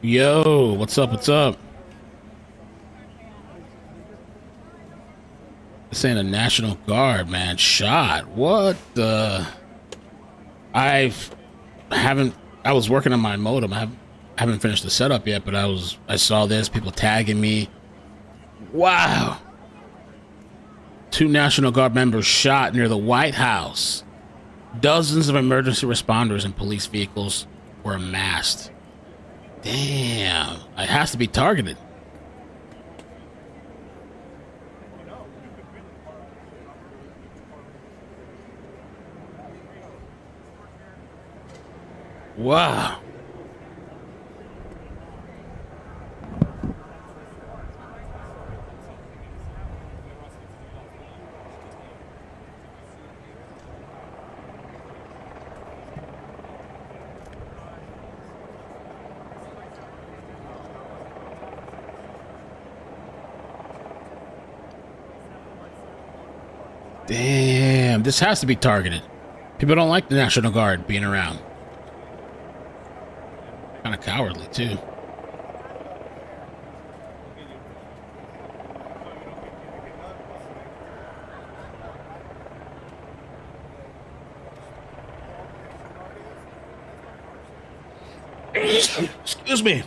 Yo, what's up? What's up? Saying a National Guard man shot. What the? I've haven't. I was working on my modem. I haven't finished the setup yet, but I saw this. People tagging me. Wow. Two National Guard members shot near the White House. Dozens of emergency responders and police vehicles were amassed. Damn. It has to be targeted. Wow. Damn. This has to be targeted. People don't like the National Guard being around. Kind of cowardly, too. Excuse me.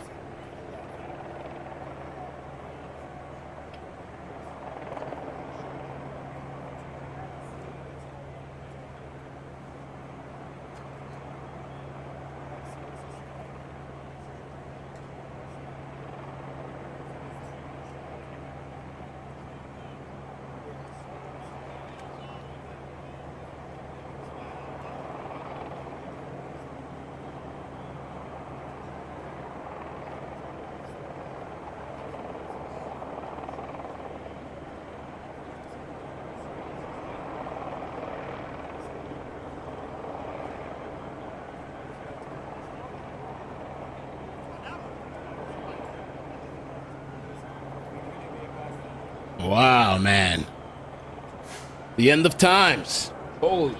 Wow, man. The end of times. Holy.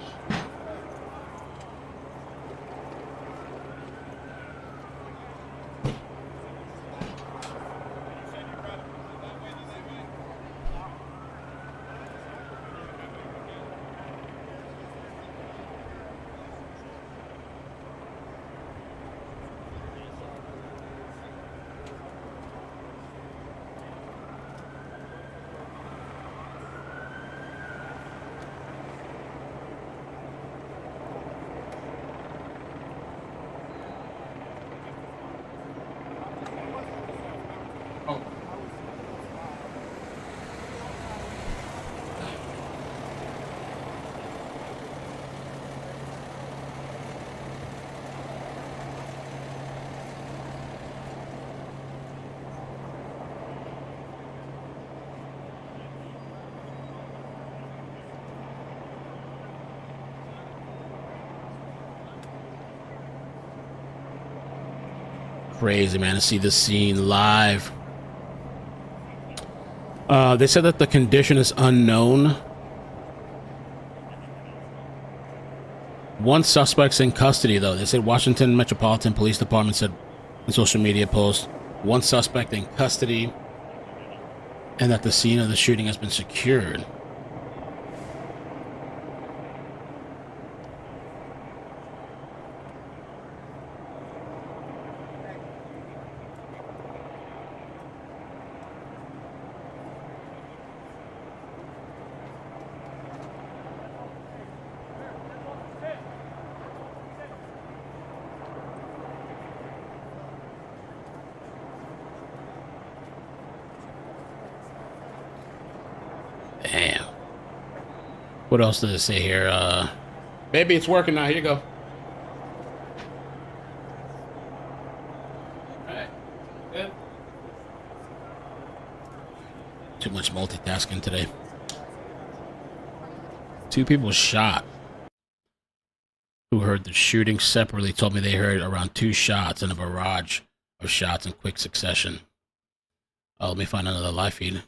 Crazy, man, to see this scene live. They said that the condition is unknown. One suspect's in custody, though. They said Washington Metropolitan Police Department said in social media post, one suspect in custody, and that the scene of the shooting has been secured. Damn. What else does it say here? Baby, it's working now. Here you go. Alright. Good. Too much multitasking today. Two people shot who heard the shooting separately told me they heard around two shots and a barrage of shots in quick succession. Oh, let me find another live feed.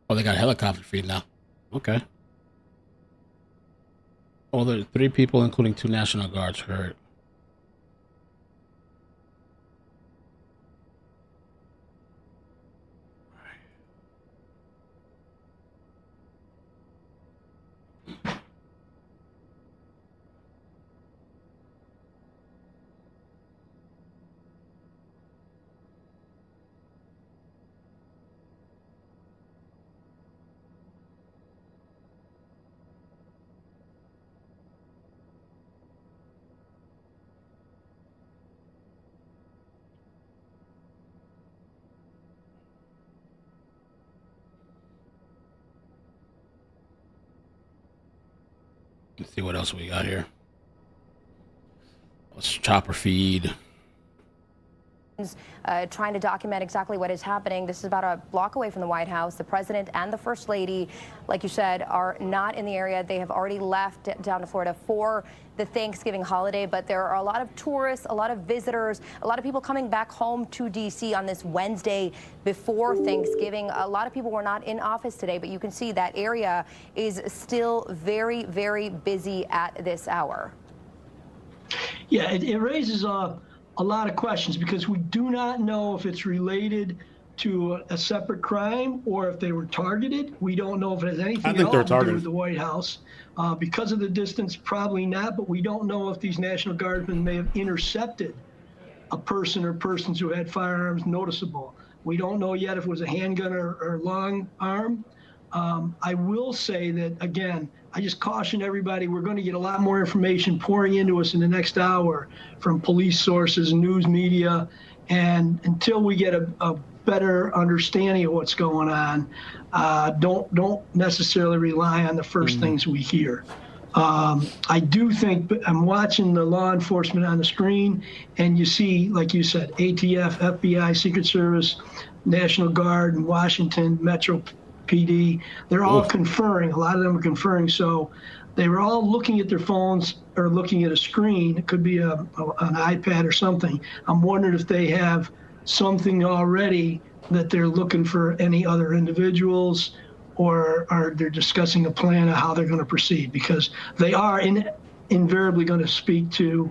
Oh, they got a helicopter feed now. Okay. Oh, there are three people, including two National Guards, hurt. Let's see what else we got here. Let's chopper feed. Trying to document exactly what is happening. This is about a block away from the White House. The president and the first lady, like you said, are not in the area. They have already left down to Florida for the Thanksgiving holiday, but there are a lot of tourists, a lot of visitors, a lot of people coming back home to D.C. on this Wednesday before Thanksgiving. A lot of people were not in office today, but you can see that area is still very, very busy at this hour. Yeah, it raises a lot of questions because we do not know if it's related to a separate crime or if they were targeted. We don't know if it has anything at all to do with the White House. Because of the distance, probably not, but we don't know if these National Guardsmen may have intercepted a person or persons who had firearms noticeable. We don't know yet if it was a handgun or long arm. I will say that, again, I just caution everybody, we're going to get a lot more information pouring into us in the next hour from police sources, news media, and until we get a better understanding of what's going on, don't necessarily rely on the first things we hear. I do think, I'm watching the law enforcement on the screen, and you see, like you said, ATF, FBI, Secret Service, National Guard, and Washington Metro PD, they're all conferring. A lot of them are conferring. So they were all looking at their phones or looking at a screen. It could be an iPad or something. I'm wondering if they have something already that they're looking for any other individuals, or they're discussing a plan of how they're going to proceed, because they are invariably going to speak to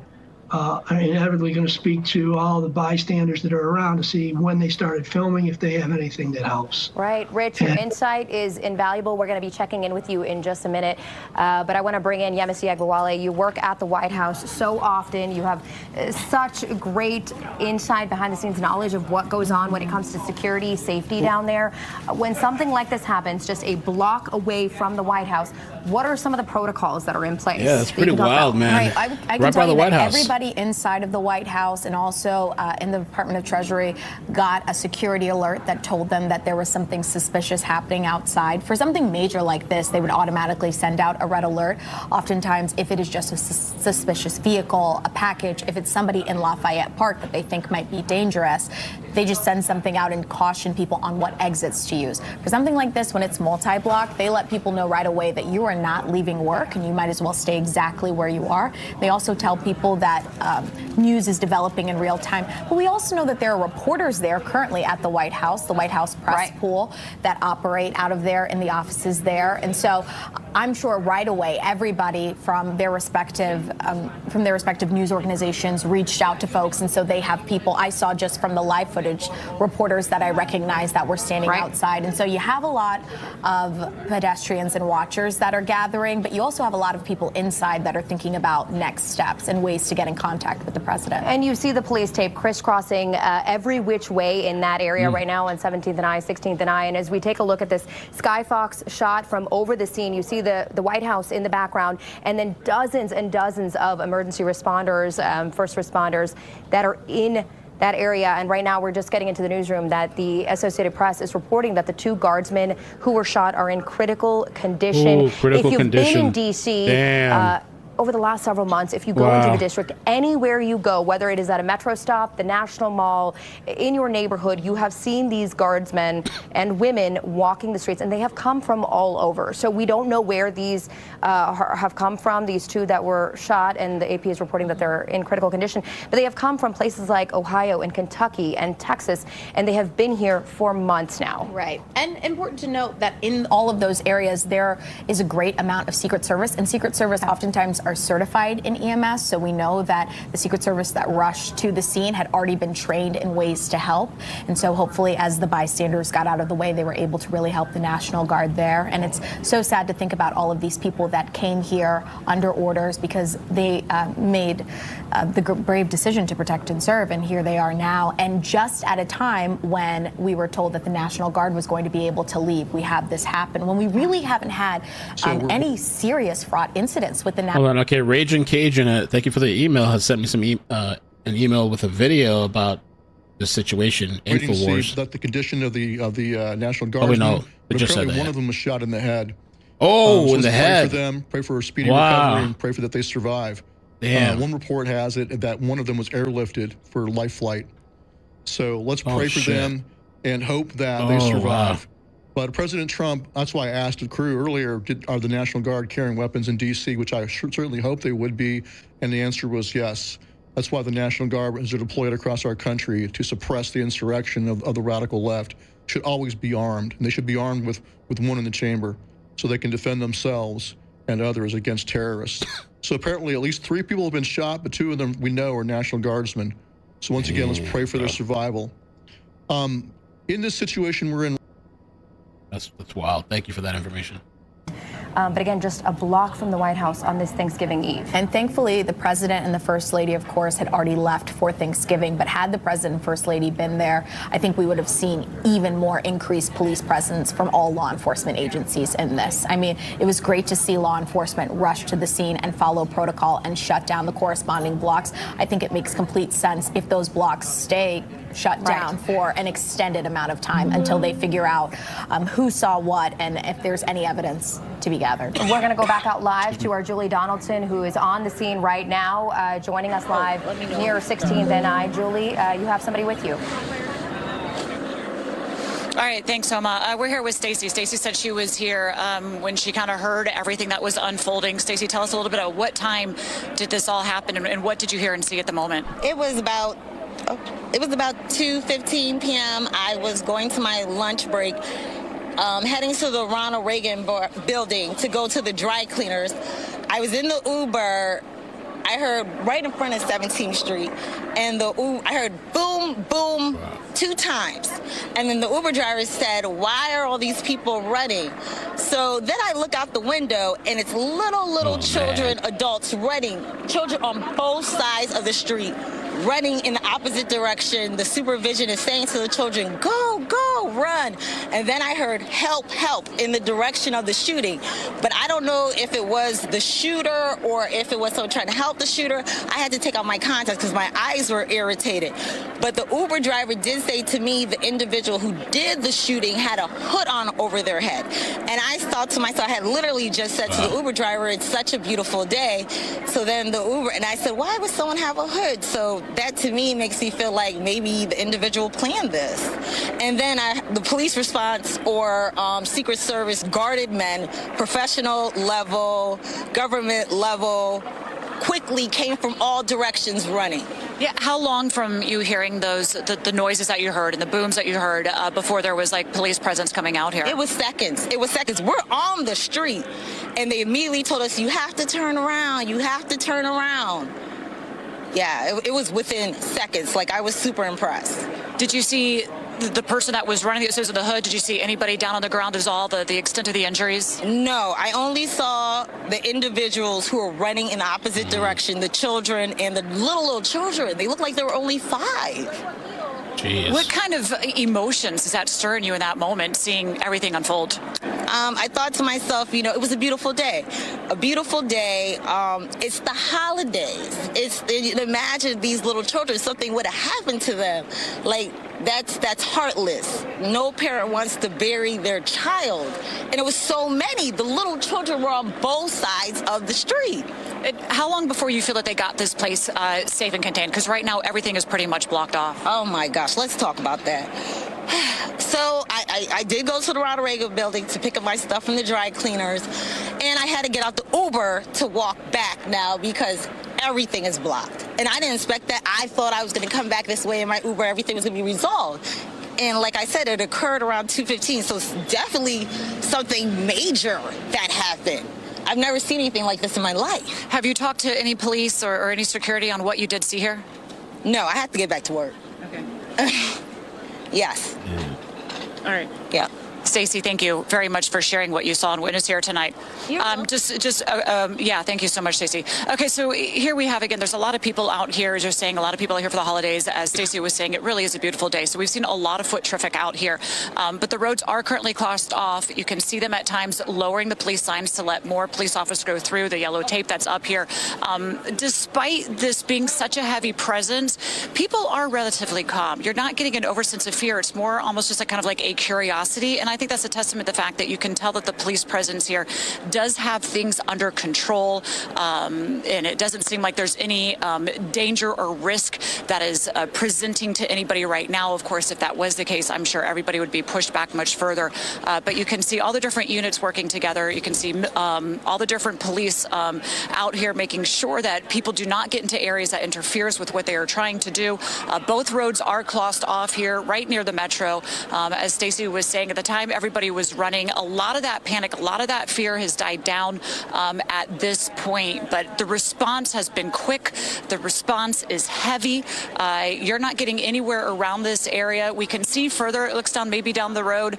inevitably going to speak to all the bystanders that are around to see when they started filming, if they have anything that helps. Right. Rich, your insight is invaluable. We're going to be checking in with you in just a minute. But I want to bring in Yemisi Agbawale. You work at the White House so often. You have such great insight, behind the scenes knowledge of what goes on when it comes to security, safety down there. When something like this happens, just a block away from the White House, what are some of the protocols that are in place? Yeah, that's pretty wild, man. Right. I can right tell by the you White that House. Everybody inside of the White House and also in the Department of Treasury got a security alert that told them that there was something suspicious happening outside. For something major like this, they would automatically send out a red alert. Oftentimes, if it is just a suspicious vehicle, a package, if it's somebody in Lafayette Park that they think might be dangerous, they just send something out and caution people on what exits to use. For something like this, when it's multi-block, they let people know right away that you are not leaving work and you might as well stay exactly where you are. They also tell people that news is developing in real time. But we also know that there are reporters there currently at the White House press pool, that operate out of there in the offices there. And so I'm sure right away everybody from their respective news organizations reached out to folks. And so they have people, I saw just from the live footage, reporters that I recognized that were standing outside. And so you have a lot of pedestrians and watchers that are gathering, but you also have a lot of people inside that are thinking about next steps and ways to get in contact with the president. And you see the police tape crisscrossing every which way in that area right now on 17th and I, 16th and I. And as we take a look at this Skyfox shot from over the scene, you see the White House in the background, and then dozens and dozens of emergency responders, first responders that are in that area. And right now we're just getting into the newsroom that the Associated Press is reporting that the two guardsmen who were shot are in critical condition. If you've been in D.C. over the last several months, if you go into the district, anywhere you go, whether it is at a metro stop, the National Mall, in your neighborhood, you have seen these guardsmen and women walking the streets, and they have come from all over. So we don't know where these have come from, these two that were shot, and the AP is reporting that they're in critical condition. But they have come from places like Ohio and Kentucky and Texas, and they have been here for months now. Right. And important to note that in all of those areas, there is a great amount of Secret Service, and Secret Service oftentimes are certified in EMS, so we know that the Secret Service that rushed to the scene had already been trained in ways to help. And so hopefully as the bystanders got out of the way, they were able to really help the National Guard there. And it's so sad to think about all of these people that came here under orders because they made the brave decision to protect and serve, and here they are now. And just at a time when we were told that the National Guard was going to be able to leave, we have this happen when we really haven't had any serious fraught incidents with the National Guard. Okay, Raging Cajun, thank you for the email, has sent me some an email with a video about the situation. Infowars. That the condition of the National Guard. Oh, we know. They just said apparently that. One of them was shot in the head. Oh, so in the let's head. Pray for them, pray for a speedy Wow. recovery, and pray for that they survive. Damn. One report has it that one of them was airlifted for life flight. So let's pray for shit. them and hope that they survive. But President Trump, that's why I asked the crew earlier, are the National Guard carrying weapons in D.C., which I certainly hope they would be, and the answer was yes. That's why the National Guard is deployed across our country to suppress the insurrection of the radical left. Should always be armed, and they should be armed with one in the chamber so they can defend themselves and others against terrorists. So apparently at least 3 people have been shot, but 2 of them we know are National Guardsmen. So once again, let's pray for their survival. In this situation we're in, That's wild. Thank you for that information. But again, just a block from the White House on this Thanksgiving Eve. And thankfully, the president and the first lady, of course, had already left for Thanksgiving. But had the president and first lady been there, I think we would have seen even more increased police presence from all law enforcement agencies in this. I mean, it was great to see law enforcement rush to the scene and follow protocol and shut down the corresponding blocks. I think it makes complete sense if those blocks stay shut down for an extended amount of time until they figure out who saw what and if there's any evidence to be gathered. We're going to go back out live to our Julie Donaldson, who is on the scene right now, joining us live near 16th and I. Julie, you have somebody with you. All right, thanks, Oma. We're here with Stacey. Stacey said she was here when she kind of heard everything that was unfolding. Stacey, tell us a little bit about what time did this all happen and what did you hear and see at the moment? It was about 2:15 p.m. I was going to my lunch break, heading to the Ronald Reagan building to go to the dry cleaners. I was in the Uber. I heard right in front of 17th Street, and I heard boom, boom 2 times. And then the Uber driver said, "Why are all these people running?" So then I look out the window, and it's little children, adults running, children on both sides of the street, running in the opposite direction. The supervision is saying to the children, "Go, go, run." And then I heard help, help in the direction of the shooting. But I don't know if it was the shooter or if it was someone trying to help the shooter. I had to take out my contacts because my eyes were irritated. But the Uber driver did say to me the individual who did the shooting had a hood on over their head. And I thought to myself, I had literally just said to the Uber driver, "It's such a beautiful day." So then the Uber, and I said, "Why would someone have a hood?" So that to me makes me feel like maybe the individual planned this. And then the police response or Secret Service guarded men, professional level, government level, quickly came from all directions running. Yeah, how long from you hearing the noises that you heard and the booms that you heard before there was like police presence coming out here? It was seconds. It was seconds. We're on the street, and they immediately told us, "You have to turn around. You have to turn around." Yeah, it was within seconds. Like, I was super impressed. Did you see the person that was running the associate of the hood? Did you see anybody down on the ground? Is all the extent of the injuries? No, I only saw the individuals who were running in the opposite direction, the children and the little children. They looked like they were only 5. Jeez. What kind of emotions is that stirring you in that moment, seeing everything unfold? I thought to myself, it was a beautiful day. A beautiful day. It's the holidays. Imagine these little children, something would have happened to them. Like, that's heartless. No parent wants to bury their child. And it was so many. The little children were on both sides of the street. How long before you feel that they got this place safe and contained? Because right now everything is pretty much blocked off. Oh my gosh, let's talk about that. So I did go to the Ronald Reagan building to pick up my stuff from the dry cleaners, and I had to get out the Uber to walk back now because everything is blocked. And I didn't expect that. I thought I was going to come back this way in my Uber, everything was going to be resolved. And like I said, it occurred around 2:15, so it's definitely something major that happened. I've never seen anything like this in my life. Have you talked to any police or any security on what you did see here? No, I have to get back to work. Okay. Yes. All right. Yeah. Stacey, thank you very much for sharing what you saw and witnessed here tonight. Yeah, thank you so much, Stacey. Okay, so here we have again, there's a lot of people out here, as you're saying, a lot of people are here for the holidays. As Stacey was saying, it really is a beautiful day. So we've seen a lot of foot traffic out here, but the roads are currently closed off. You can see them at times lowering the police signs to let more police officers go through, the yellow tape that's up here. Despite this being such a heavy presence, people are relatively calm. You're not getting an oversense of fear. It's more almost just a kind of like a curiosity. And I think that's a testament to the fact that you can tell that the police presence here does have things under control, and it doesn't seem like there's any danger or risk that is presenting to anybody right now. Of course, if that was the case, I'm sure everybody would be pushed back much further. But you can see all the different units working together. You can see all the different police out here making sure that people do not get into areas that interferes with what they are trying to do. Both roads are closed off here right near the metro. As Stacey was saying, at the time everybody was running, a lot of that panic, a lot of that fear has died down at this point. But the response has been quick. The response is heavy. You're not getting anywhere around this area. We can see further. It looks down maybe down the road,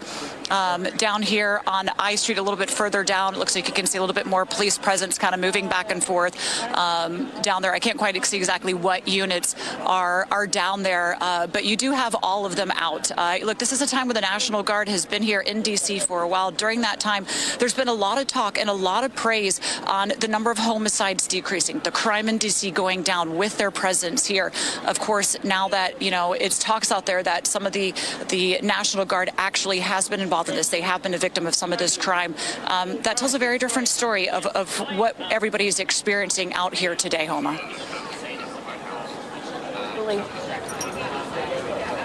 down here on I Street a little bit further down. It looks like you can see a little bit more police presence kind of moving back and forth down there. I can't quite see exactly what units are down there, but you do have all of them out. Look, this is a time when the National Guard has been here in D.C. for a while. During that time, there's been a lot of talk and a lot of praise on the number of homicides decreasing, the crime in D.C. going down with their presence here. Of course, now that, you know, it's talks out there that some of the National Guard actually has been involved in this. They have been a victim of some of this crime. That tells a very different story of what everybody is experiencing out here today, Homa.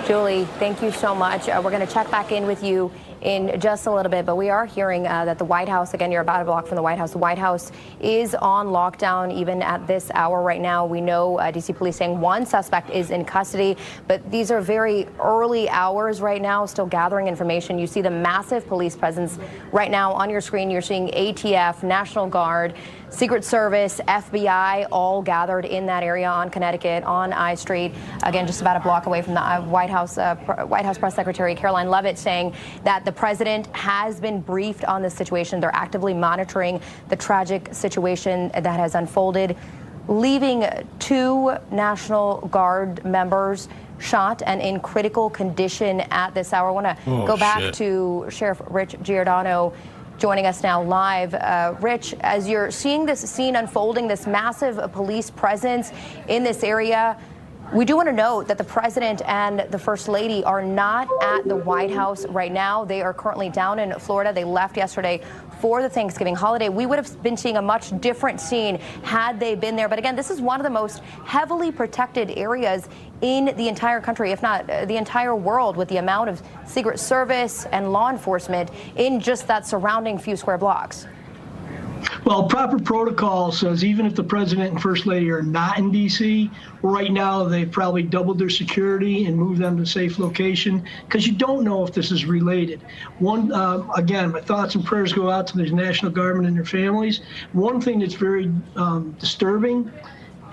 Julie, thank you so much. We're going to check back in with you in just a little bit, but we are hearing that the White House, again, you're about a block from the White House is on lockdown even at this hour right now. We know D.C. police saying one suspect is in custody, but these are very early hours right now, still gathering information. You see the massive police presence right now on your screen. You're seeing ATF, National Guard, Secret Service, FBI, all gathered in that area on Connecticut, on I Street. Again, just about a block away from the White House Press Secretary Caroline Leavitt saying that the president has been briefed on this situation. They're actively monitoring the tragic situation that has unfolded, leaving 2 National Guard members shot and in critical condition at this hour. I want to go back to Sheriff Rich Giordano, joining us now live. Rich, as you're seeing this scene unfolding, this massive police presence in this area, we do want to note that the president and the first lady are not at the White House right now. They are currently down in Florida. They left yesterday for the Thanksgiving holiday. We would have been seeing a much different scene had they been there. But again, this is one of the most heavily protected areas in the entire country, if not the entire world, with the amount of Secret Service and law enforcement in just that surrounding few square blocks. Well, proper protocol says even if the president and first lady are not in D.C., right now they've probably doubled their security and moved them to a safe location because you don't know if this is related. Again, my thoughts and prayers go out to these National Guardmen and their families. One thing that's very disturbing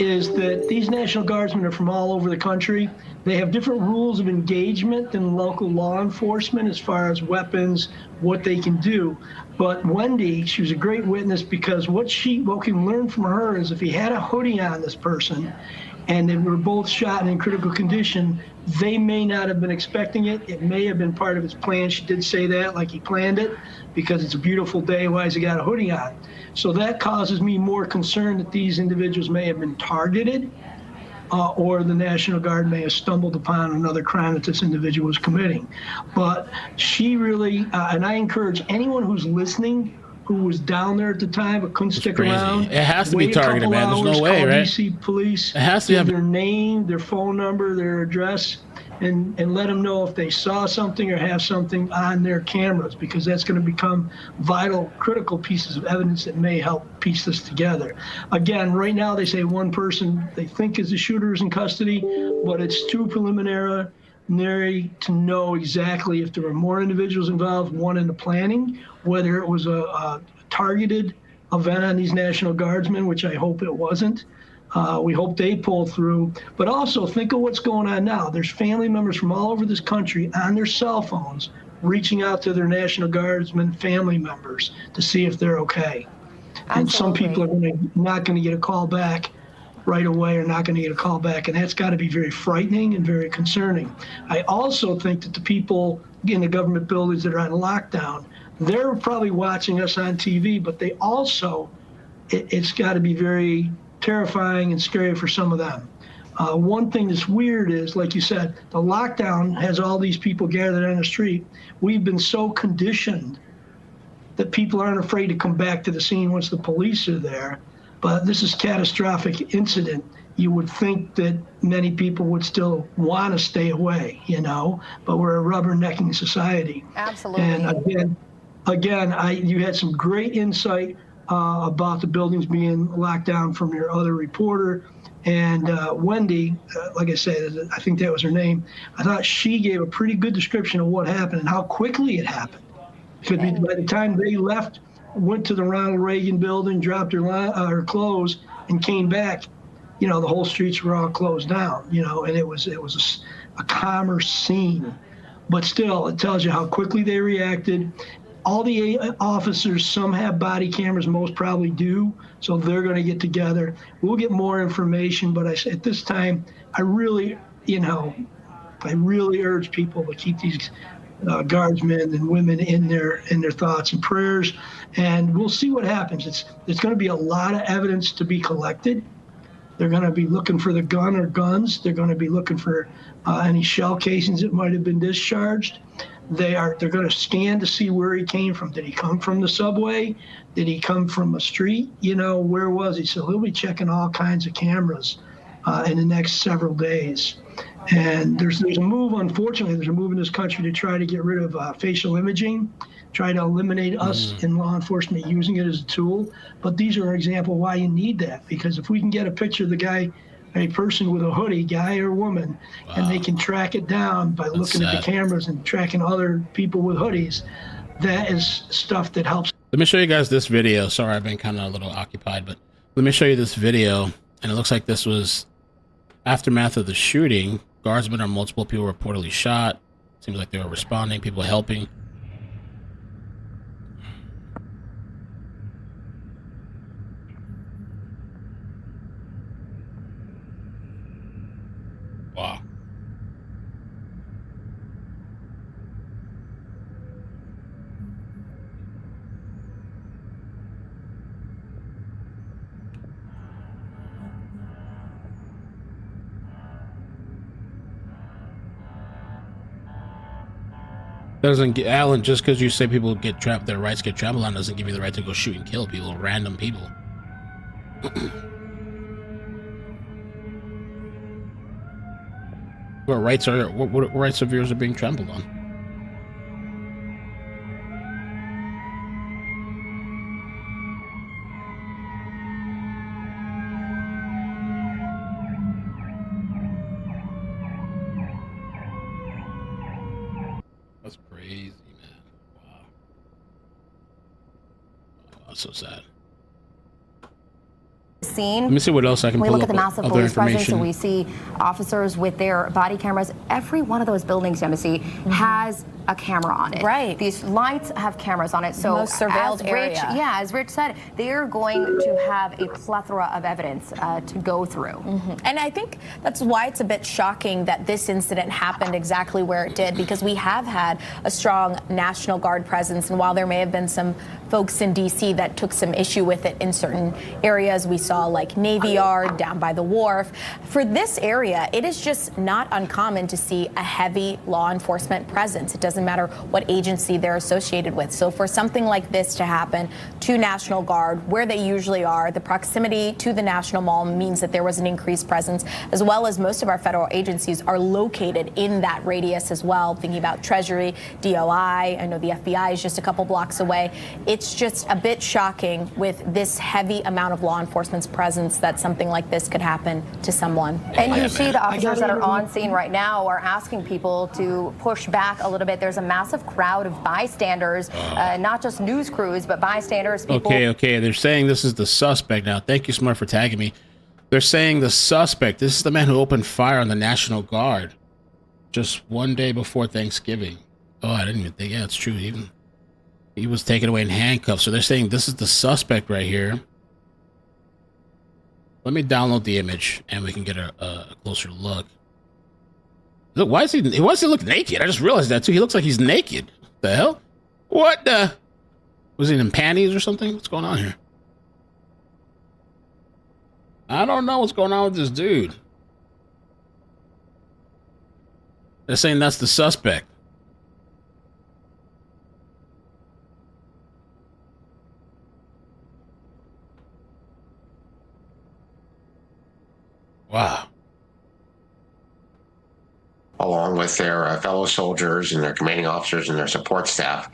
is that these National Guardsmen are from all over the country. They have different rules of engagement than local law enforcement as far as weapons, what they can do. But Wendy, she was a great witness because what we can learn from her is if he had a hoodie on this person and they were both shot and in critical condition, they may not have been expecting it. It may have been part of his plan. She did say that, like he planned it, because it's a beautiful day. Why has he got a hoodie on? So that causes me more concern that these individuals may have been targeted or the National Guard may have stumbled upon another crime that this individual was committing. But she really, and I encourage anyone who's listening who was down there at the time but couldn't stick around. It has to be targeted, man. There's no way, right? DC police. It has to have their name, their phone number, their address, and let them know if they saw something or have something on their cameras, because that's going to become vital, critical pieces of evidence that may help piece this together. Again, right now they say one person they think is the shooter is in custody, but it's too preliminary to know exactly if there were more individuals involved, one in the planning, whether it was a targeted event on these National Guardsmen, which I hope it wasn't. We hope they pull through. But also think of what's going on now. There's family members from all over this country on their cell phones reaching out to their National Guardsmen family members to see if they're okay. Absolutely. And some people are not going to get a call back right away, or not going to get a call back, and that's got to be very frightening and very concerning. I also think that the people in the government buildings that are on lockdown, they're probably watching us on TV, but they also, it's got to be very terrifying and scary for some of them. One thing that's weird is, like you said, the lockdown has all these people gathered on the street. We've been so conditioned that people aren't afraid to come back to the scene once the police are there. But this is a catastrophic incident. You would think that many people would still want to stay away, you know, but we're a rubbernecking society. Absolutely. And again, you had some great insight about the buildings being locked down from your other reporter. And Wendy, like I said, I think that was her name. I thought she gave a pretty good description of what happened and how quickly it happened. Because by the time they left, went to the Ronald Reagan building, dropped her clothes, and came back, you know, the whole streets were all closed down, you know, and it was a commerce scene. But still, it tells you how quickly they reacted. All the officers, some have body cameras, most probably do, so they're going to get together. We'll get more information, but at this time, I really urge people to keep these guardsmen and women in their thoughts and prayers, and we'll see what happens. There's going to be a lot of evidence to be collected. They're going to be looking for the gun or guns. They're going to be looking for any shell casings that might have been discharged. They're going to scan to see where he came from. Did he come from the subway? Did he come from a street? You know, where was he? So he'll be checking all kinds of cameras in the next several days. And there's a move, unfortunately, there's a move in this country to try to get rid of facial imaging, try to eliminate us in law enforcement using it as a tool. But these are an example why you need that, because if we can get a picture of the guy, a person with a hoodie, guy or woman, and they can track it down by looking at the cameras and tracking other people with hoodies, that is stuff that helps. Let me show you guys this video. Sorry, I've been kind of a little occupied, but let me show you this video. And it looks like this was aftermath of the shooting. Guardsmen or multiple people reportedly shot. Seems like they were responding, people helping. Wow. Doesn't get Alan, just because you say people get trapped, their rights get trampled on, doesn't give you the right to go shoot and kill people, random people. What rights of yours are being trampled on? That's crazy, man. Wow. Oh, that's so sad. Scene. Let me see what else I can pull up. We look at the massive police presence, and we see officers with their body cameras. Every one of those buildings, Embassy, has a camera on it. Right. These lights have cameras on it. So most surveilled area. As Rich said, they are going to have a plethora of evidence to go through. And I think that's why it's a bit shocking that this incident happened exactly where it did, because we have had a strong National Guard presence, and while there may have been some folks in D.C. that took some issue with it in certain areas, we saw like Navy Yard, down by the wharf. For this area, it is just not uncommon to see a heavy law enforcement presence. It doesn't matter what agency they're associated with. So for something like this to happen to National Guard, where they usually are, the proximity to the National Mall means that there was an increased presence, as well as most of our federal agencies are located in that radius as well. Thinking about Treasury, DOI, I know the FBI is just a couple blocks away. It's just a bit shocking with this heavy amount of law enforcement's presence that something like this could happen to someone. And you see the officers that are on scene right now are asking people to push back a little bit. There's a massive crowd of bystanders, not just news crews, but bystanders. People. Okay. They're saying this is the suspect now. Thank you, Smart, for tagging me. They're saying the suspect. This is the man who opened fire on the National Guard just one day before Thanksgiving. Oh, I didn't even think. Yeah, it's true. Even he was taken away in handcuffs. So they're saying this is the suspect right here. Let me download the image and we can get a closer look. Look, why does he look naked? I just realized that too. He looks like he's naked. The hell? What the? Was he in panties or something? What's going on here? I don't know what's going on with this dude. They're saying that's the suspect. Wow. Along with their fellow soldiers and their commanding officers and their support staff.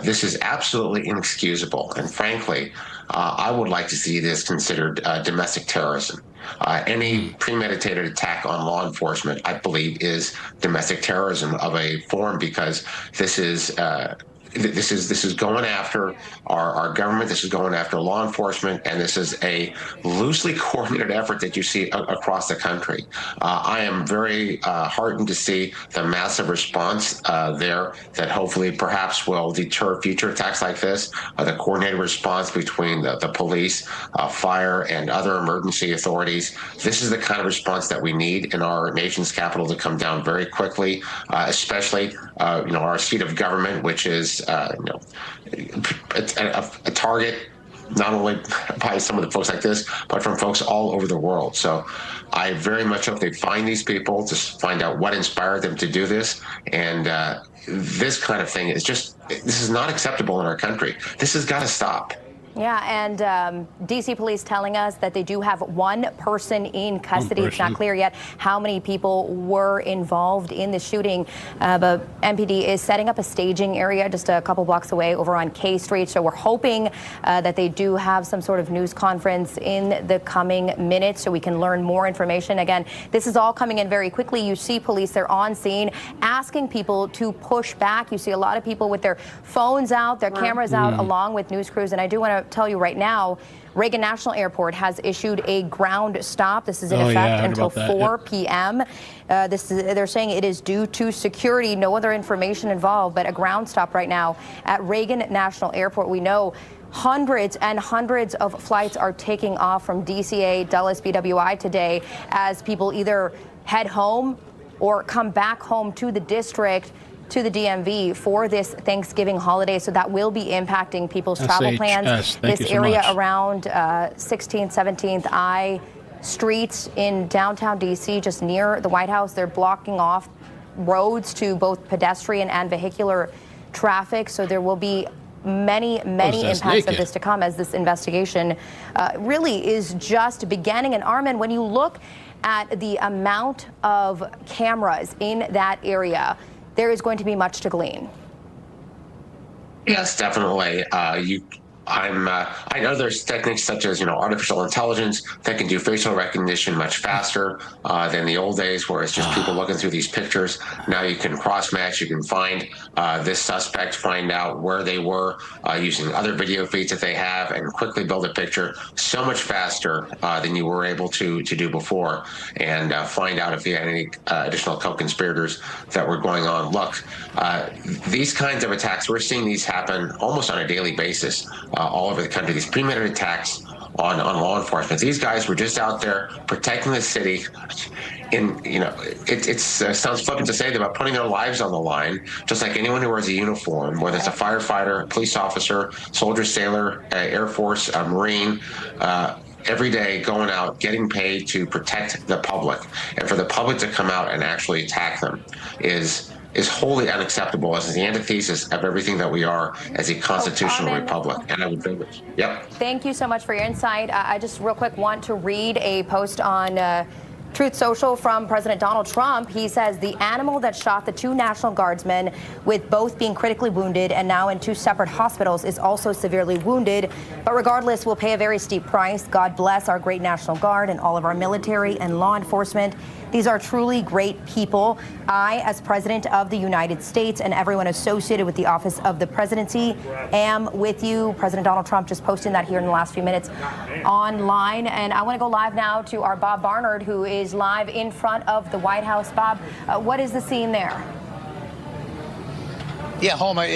This is absolutely inexcusable. And frankly, I would like to see this considered domestic terrorism. Any premeditated attack on law enforcement, I believe, is domestic terrorism of a form, because this is going after our government. This is going after law enforcement, and this is a loosely coordinated effort that you see across the country. I am very heartened to see the massive response there that hopefully perhaps will deter future attacks like this. The coordinated response between the police, fire, and other emergency authorities. This is the kind of response that we need in our nation's capital to come down very quickly, especially our seat of government, which is a target not only by some of the folks like this, but from folks all over the world. So I very much hope they find these people, to find out what inspired them to do this. And this kind of thing is this is not acceptable in our country. This has got to stop. Yeah, and D.C. police telling us that they do have one person in custody. It's not clear yet how many people were involved in the shooting, but MPD is setting up a staging area just a couple blocks away over on K Street. So we're hoping that they do have some sort of news conference in the coming minutes so we can learn more information. Again, this is all coming in very quickly. You see police, they're on scene asking people to push back. You see a lot of people with their phones out, their cameras out, along with news crews. And I do want to tell you right now, Reagan National Airport has issued a ground stop. This is in effect until 4 p.m. They're saying it is due to security. No other information involved, but a ground stop right now at Reagan National Airport. We know hundreds and hundreds of flights are taking off from DCA, Dulles, BWI today as people either head home or come back home to the district, to the DMV for this Thanksgiving holiday. So that will be impacting people's travel plans. This area around 16th, 17th I streets in downtown DC, just near the White House, they're blocking off roads to both pedestrian and vehicular traffic. So there will be many impacts of this to come as this investigation really is just beginning. And Armin, when you look at the amount of cameras in that area, there is going to be much to glean. Yes, definitely. I know there's techniques such as artificial intelligence that can do facial recognition much faster than the old days, where it's just people looking through these pictures. Now you can cross-match. You can find this suspect, find out where they were using other video feeds that they have, and quickly build a picture so much faster than you were able to do before, and find out if you had any additional co-conspirators that were going on. Look, these kinds of attacks, we're seeing these happen almost on a daily basis. All over the country, these premeditated attacks on law enforcement. These guys were just out there protecting the city. It sounds flippant to say that, about putting their lives on the line, just like anyone who wears a uniform, whether it's a firefighter, a police officer, soldier, sailor, Air Force, a Marine, every day going out, getting paid to protect the public. And for the public to come out and actually attack them is wholly unacceptable, as the antithesis of everything that we are as a constitutional republic. And I would think that. Yep. Thank you so much for your insight. I just real quick want to read a post on Truth Social from President Donald Trump. He says the animal that shot the two National Guardsmen, with both being critically wounded and now in two separate hospitals, is also severely wounded. But regardless, will pay a very steep price. God bless our great National Guard and all of our military and law enforcement. These are truly great people. I, as President of the United States, and everyone associated with the office of the presidency, am with you. President Donald Trump just posting that here in the last few minutes online. And I want to go live now to our Bob Barnard, who is live in front of the White House. Bob, what is the scene there? Yeah, Homa,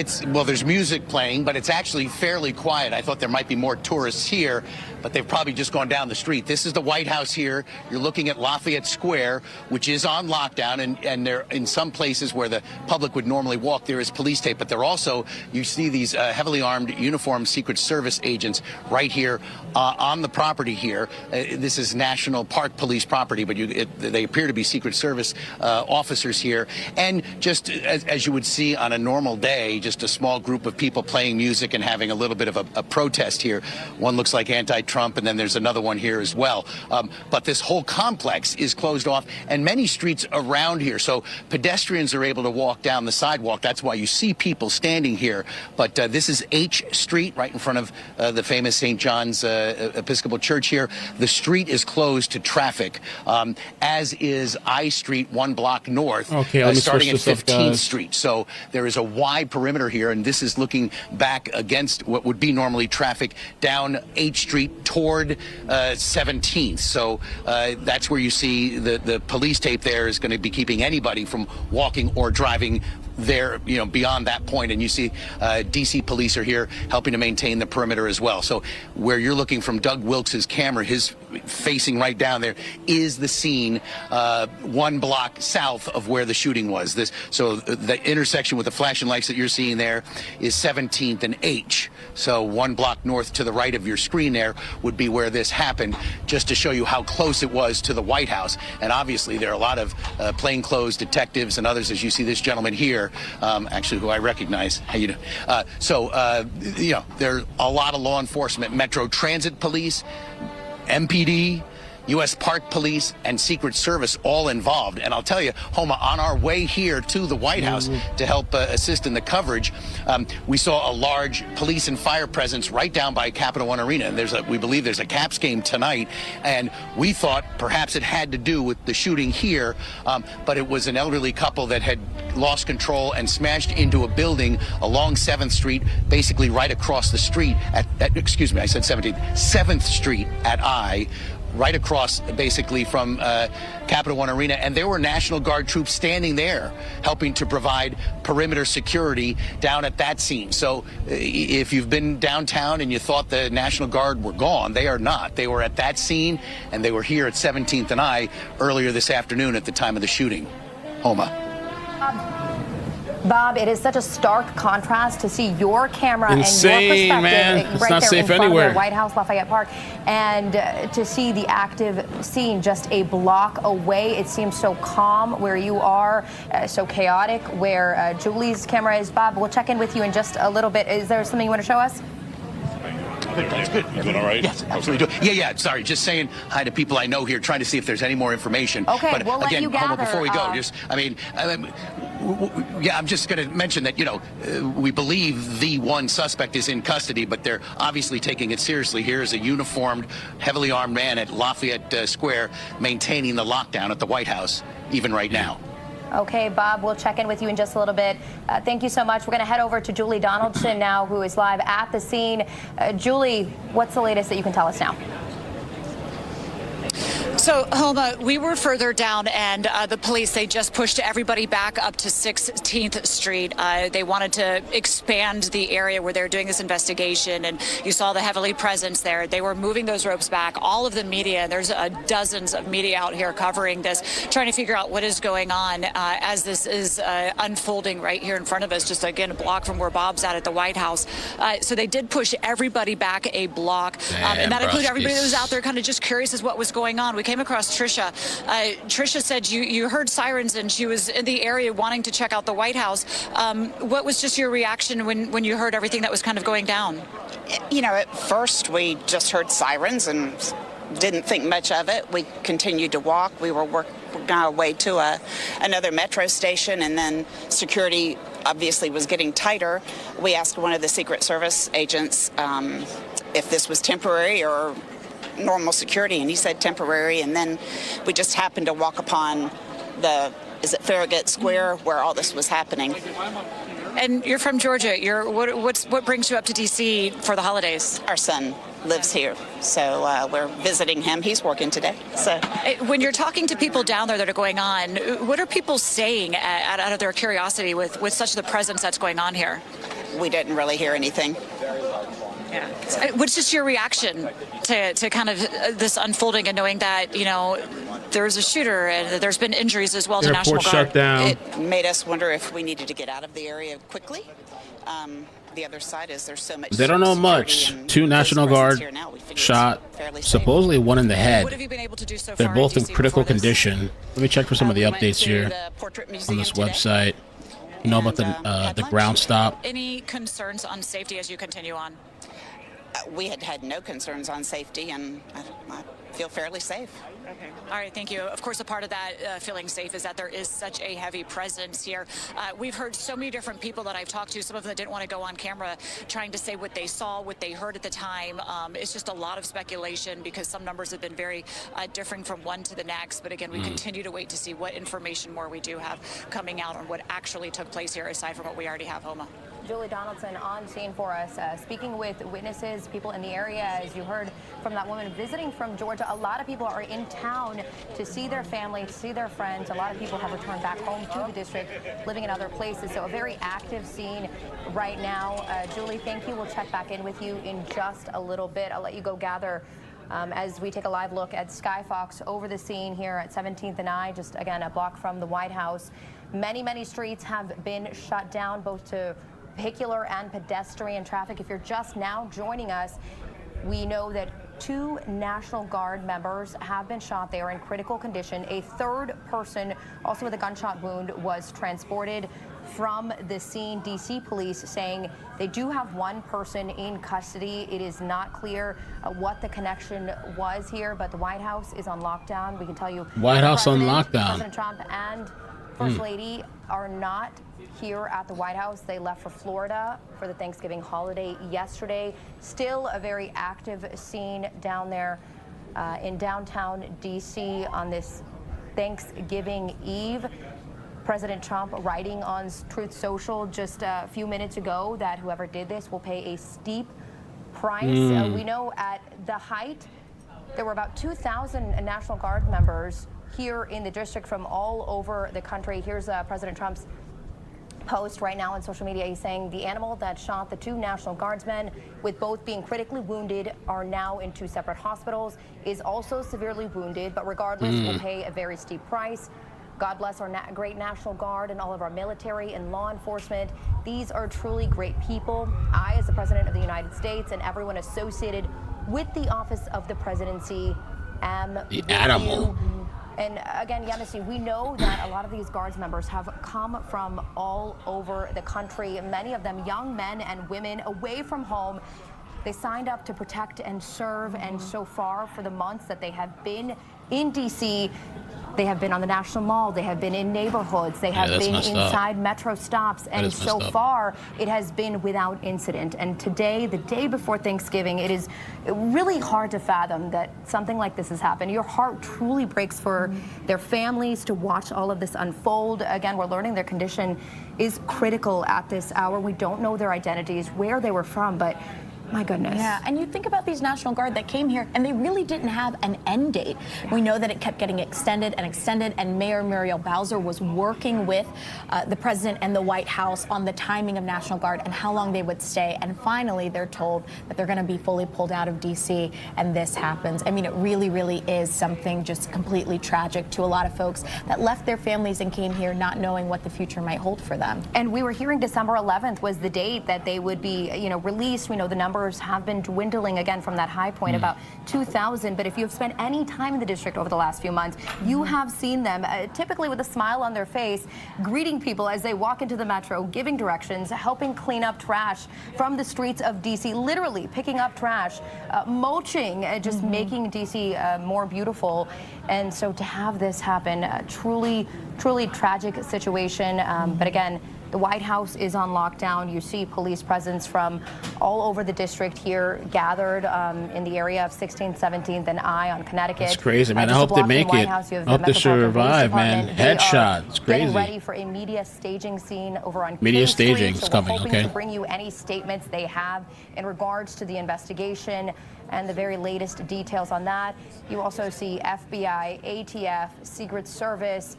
there's music playing, but it's actually fairly quiet. I thought there might be more tourists here, but they've probably just gone down the street. This is the White House here. You're looking at Lafayette Square, which is on lockdown, and there in some places where the public would normally walk, there is police tape, but they're also, you see these heavily armed uniformed Secret Service agents right here on the property here. This is National Park Police property, but they appear to be Secret Service officers here. And just as you would see on a normal day, just a small group of people playing music and having a little bit of a protest here. One looks like anti-Trump, and then there's another one here as well. But this whole complex is closed off, and many streets around here. So pedestrians are able to walk down the sidewalk. That's why you see people standing here. But this is H Street, right in front of the famous St. John's Episcopal Church here. The street is closed to traffic, as is I Street, 1 block north, starting at 15th Street. So there is a wide perimeter here, and this is looking back against what would be normally traffic down H Street toward 17th. So that's where you see the police tape there is going to be keeping anybody from walking or driving there, beyond that point. And you see D.C. police are here helping to maintain the perimeter as well. So where you're looking from Doug Wilkes's camera, his facing right down there, is the scene 1 block south of where the shooting was. So the intersection with the flashing lights that you're seeing there is 17th and H. So 1 block north to the right of your screen there would be where this happened, just to show you how close it was to the White House. And obviously there are a lot of plainclothes detectives and others, as you see this gentleman here, actually who I recognize. How you doing? There are a lot of law enforcement, Metro Transit Police, MPD, U.S. Park Police, and Secret Service all involved. And I'll tell you, Homa, on our way here to the White House to help assist in the coverage, we saw a large police and fire presence right down by Capital One Arena. And we believe there's a Caps game tonight. And we thought perhaps it had to do with the shooting here, but it was an elderly couple that had lost control and smashed into a building along 7th Street, basically right across the street excuse me, I said 17th, 7th Street at I, right across basically from Capital One Arena. And there were National Guard troops standing there helping to provide perimeter security down at that scene. So if you've been downtown and you thought the National Guard were gone, they are not. They were at that scene, and they were here at 17th and I earlier this afternoon at the time of the shooting. Homa. Bob, it is such a stark contrast to see your camera Insane, and your man. perspective It's right not there safe in front anywhere. of the White House, Lafayette Park, and to see the active scene just a block away. It seems so calm where you are, so chaotic where Julie's camera is. Bob, we'll check in with you in just a little bit. Is there something you want to show us? That's good. You doing all right? Yes, absolutely. Yeah. Sorry, just saying hi to people I know here, trying to see if there's any more information. Okay, but we'll let again, you gather. before we go, I'm just going to mention that, we believe the one suspect is in custody, but they're obviously taking it seriously. Here is a uniformed, heavily armed man at Lafayette Square maintaining the lockdown at the White House, even right now. Okay, Bob, we'll check in with you in just a little bit. Thank you so much. We're going to head over to Julie Donaldson now, who is live at the scene. Julie, what's the latest that you can tell us now? So, Homa, we were further down, and the police, they just pushed everybody back up to 16th Street. They wanted to expand the area where they're doing this investigation, and you saw the heavily presence there. They were moving those ropes back. All of the media, there's dozens of media out here covering this, trying to figure out what is going on as this is unfolding right here in front of us, just again, a block from where Bob's at the White House. So they did push everybody back a block, and that included everybody that was out there kind of just curious as what was going on. We came across Trisha. Trisha said you heard sirens and she was in the area wanting to check out the White House. What was just your reaction when you heard everything that was kind of going down? At first we just heard sirens and didn't think much of it. We continued to walk. We were working our way to another metro station, and then security obviously was getting tighter. We asked one of the Secret Service agents if this was temporary or normal security, and he said temporary. And then we just happened to walk upon is it Farragut Square, where all this was happening. And you're from Georgia. What brings you up to D.C. for the holidays? Our son lives here, so we're visiting him. He's working today. So when you're talking to people down there that are going on, what are people saying out of their curiosity with such the presence that's going on here? we didn't really hear anything. Yeah. What's just your reaction to kind of this unfolding and knowing that, you know, there's a shooter and there's been injuries as well to National Guard? Shut down. It made us wonder if we needed to get out of the area quickly. The other side is there's so much. They don't know much. 2 National Guard shot, supposedly 1 in the head. What have you been able to do so They're far both in DC critical before this? condition. Let me check for some of the We went updates to here the Portrait on Museum this today. website. You know about And, the ground stop. Any concerns on safety as you continue on? We had no concerns on safety, and I feel fairly safe. Okay. All right, thank you. Of course, a part of that feeling safe is that there is such a heavy presence here. We've heard so many different people that I've talked to, some of them that didn't want to go on camera, trying to say what they saw, what they heard at the time. It's just a lot of speculation because some numbers have been very differing from one to the next. But again, we continue to wait to see what information more we do have coming out on what actually took place here, aside from what we already have, Homa. Julie Donaldson on scene for us, speaking with witnesses, people in the area. As you heard from that woman visiting from Georgia, a lot of people are in town to see their family, to see their friends. A lot of people have returned back home to the district, living in other places. So a very active scene right now. Julie, thank you. We'll check back in with you in just a little bit. I'll let you go gather as we take a live look at Skyfox over the scene here at 17th and I, just again a block from the White House. Many streets have been shut down, both to vehicular and pedestrian traffic. If you're just now joining us, we know that 2 National Guard members have been shot. They are in critical condition. A 3rd person, also with a gunshot wound, was transported from the scene. DC police saying they do have 1 person in custody. It is not clear what the connection was here, but the White House is on lockdown. We can tell you, White House on lockdown. President Trump and First Lady are not here at the White House. They left for Florida for the Thanksgiving holiday yesterday. Still a very active scene down there in downtown D.C. on this Thanksgiving Eve. President Trump writing on Truth Social just a few minutes ago that whoever did this will pay a steep price. We know at the height there were about 2,000 National Guard members here in the district from all over the country. Here's President Trump's post right now on social media. He's saying the animal that shot the 2 National Guardsmen, with both being critically wounded, are now in 2 separate hospitals, is also severely wounded, but regardless will pay a very steep price. God bless our great National Guard and all of our military and law enforcement. These are truly great people. I, as the President of the United States, and everyone associated with the office of the presidency, am The animal. And again, Yemisi, we know that a lot of these Guards members have come from all over the country, many of them young men and women away from home. They signed up to protect and serve, and so far, for the months that they have been in D.C., they have been on the National Mall, they have been in neighborhoods, they have been inside metro stops, and so far it has been without incident. And today, the day before Thanksgiving, it is really hard to fathom that something like this has happened. Your heart truly breaks for their families to watch all of this unfold. Again, we're learning their condition is critical at this hour. We don't know their identities, where they were from, but my goodness. Yeah, and you think about these National Guard that came here, and they really didn't have an end date. We know that it kept getting extended, and Mayor Muriel Bowser was working with the president and the White House on the timing of National Guard and how long they would stay. And finally, they're told that they're going to be fully pulled out of D.C., and this happens. I mean, it really is something just completely tragic to a lot of folks that left their families and came here not knowing what the future might hold for them. And we were hearing December 11th was the date that they would be, released. We know the numbers have been dwindling again from that high point, about 2,000. But if you've spent any time in the district over the last few months, you have seen them typically with a smile on their face, greeting people as they walk into the metro, giving directions, helping clean up trash from the streets of D.C., literally picking up trash, mulching, just making D.C. more beautiful. And so to have this happen, truly tragic situation. But again, The White House is on lockdown. You see police presence from all over the district here gathered in the area of 16th, 17th, and I on Connecticut. It's crazy, man. I hope they make it. I hope they survive, man. Headshot. It's crazy. Getting ready for a media staging scene over on media King Street, staging is so coming, we're hoping okay? to bring you any statements they have in regards to the investigation and the very latest details on that. You also see FBI, ATF, Secret Service,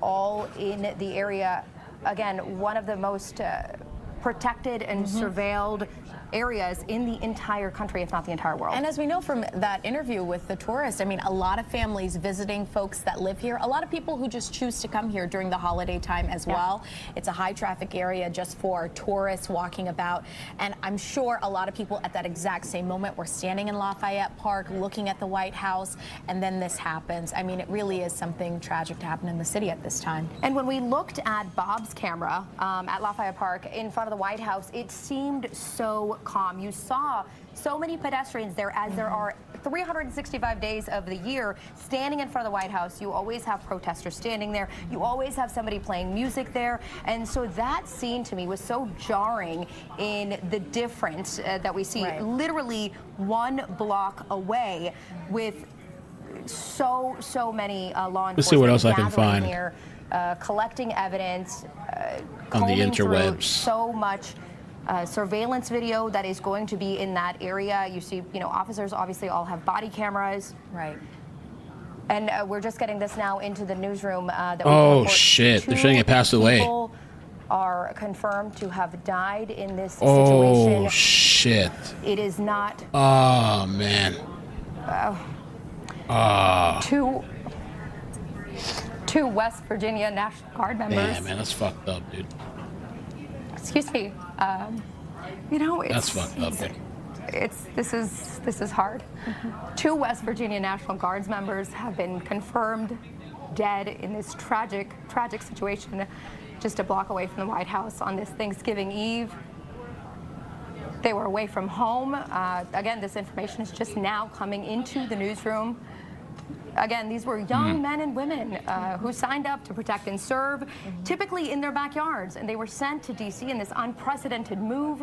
all in the area. Again, one of the most protected and surveilled areas in the entire country, if not the entire world. And as we know from that interview with the tourist, I mean, a lot of families visiting, folks that live here, a lot of people who just choose to come here during the holiday time as well. It's a high traffic area just for tourists walking about. And I'm sure a lot of people at that exact same moment were standing in Lafayette Park looking at the White House, and then this happens. I mean, it really is something tragic to happen in the city at this time. And when we looked at Bob's camera at Lafayette Park in front of the White House, it seemed so calm. You saw so many pedestrians there, as there are 365 days of the year standing in front of the White House. You always have protesters standing there. You always have somebody playing music there. And so that scene to me was so jarring in the difference that we see literally 1 block away with so many law enforcement. Let's see what else I can find here, collecting evidence on the interwebs. So much surveillance video that is going to be in that area. You see, officers obviously all have body cameras. Right. And we're just getting this now into the newsroom. That oh, shit. They're saying it passed away. People are confirmed to have died in this situation. Oh, shit. It is not. Oh, man. Two West Virginia National Guard members. Damn, man, that's fucked up, dude. Excuse me. That's fucked up, dude. This is hard. 2 West Virginia National Guards members have been confirmed dead in this tragic situation just a block away from the White House on this Thanksgiving Eve. They were away from home. Again, this information is just now coming into the newsroom. Again, these were young men and women who signed up to protect and serve, typically in their backyards, and they were sent to D.C. in this unprecedented move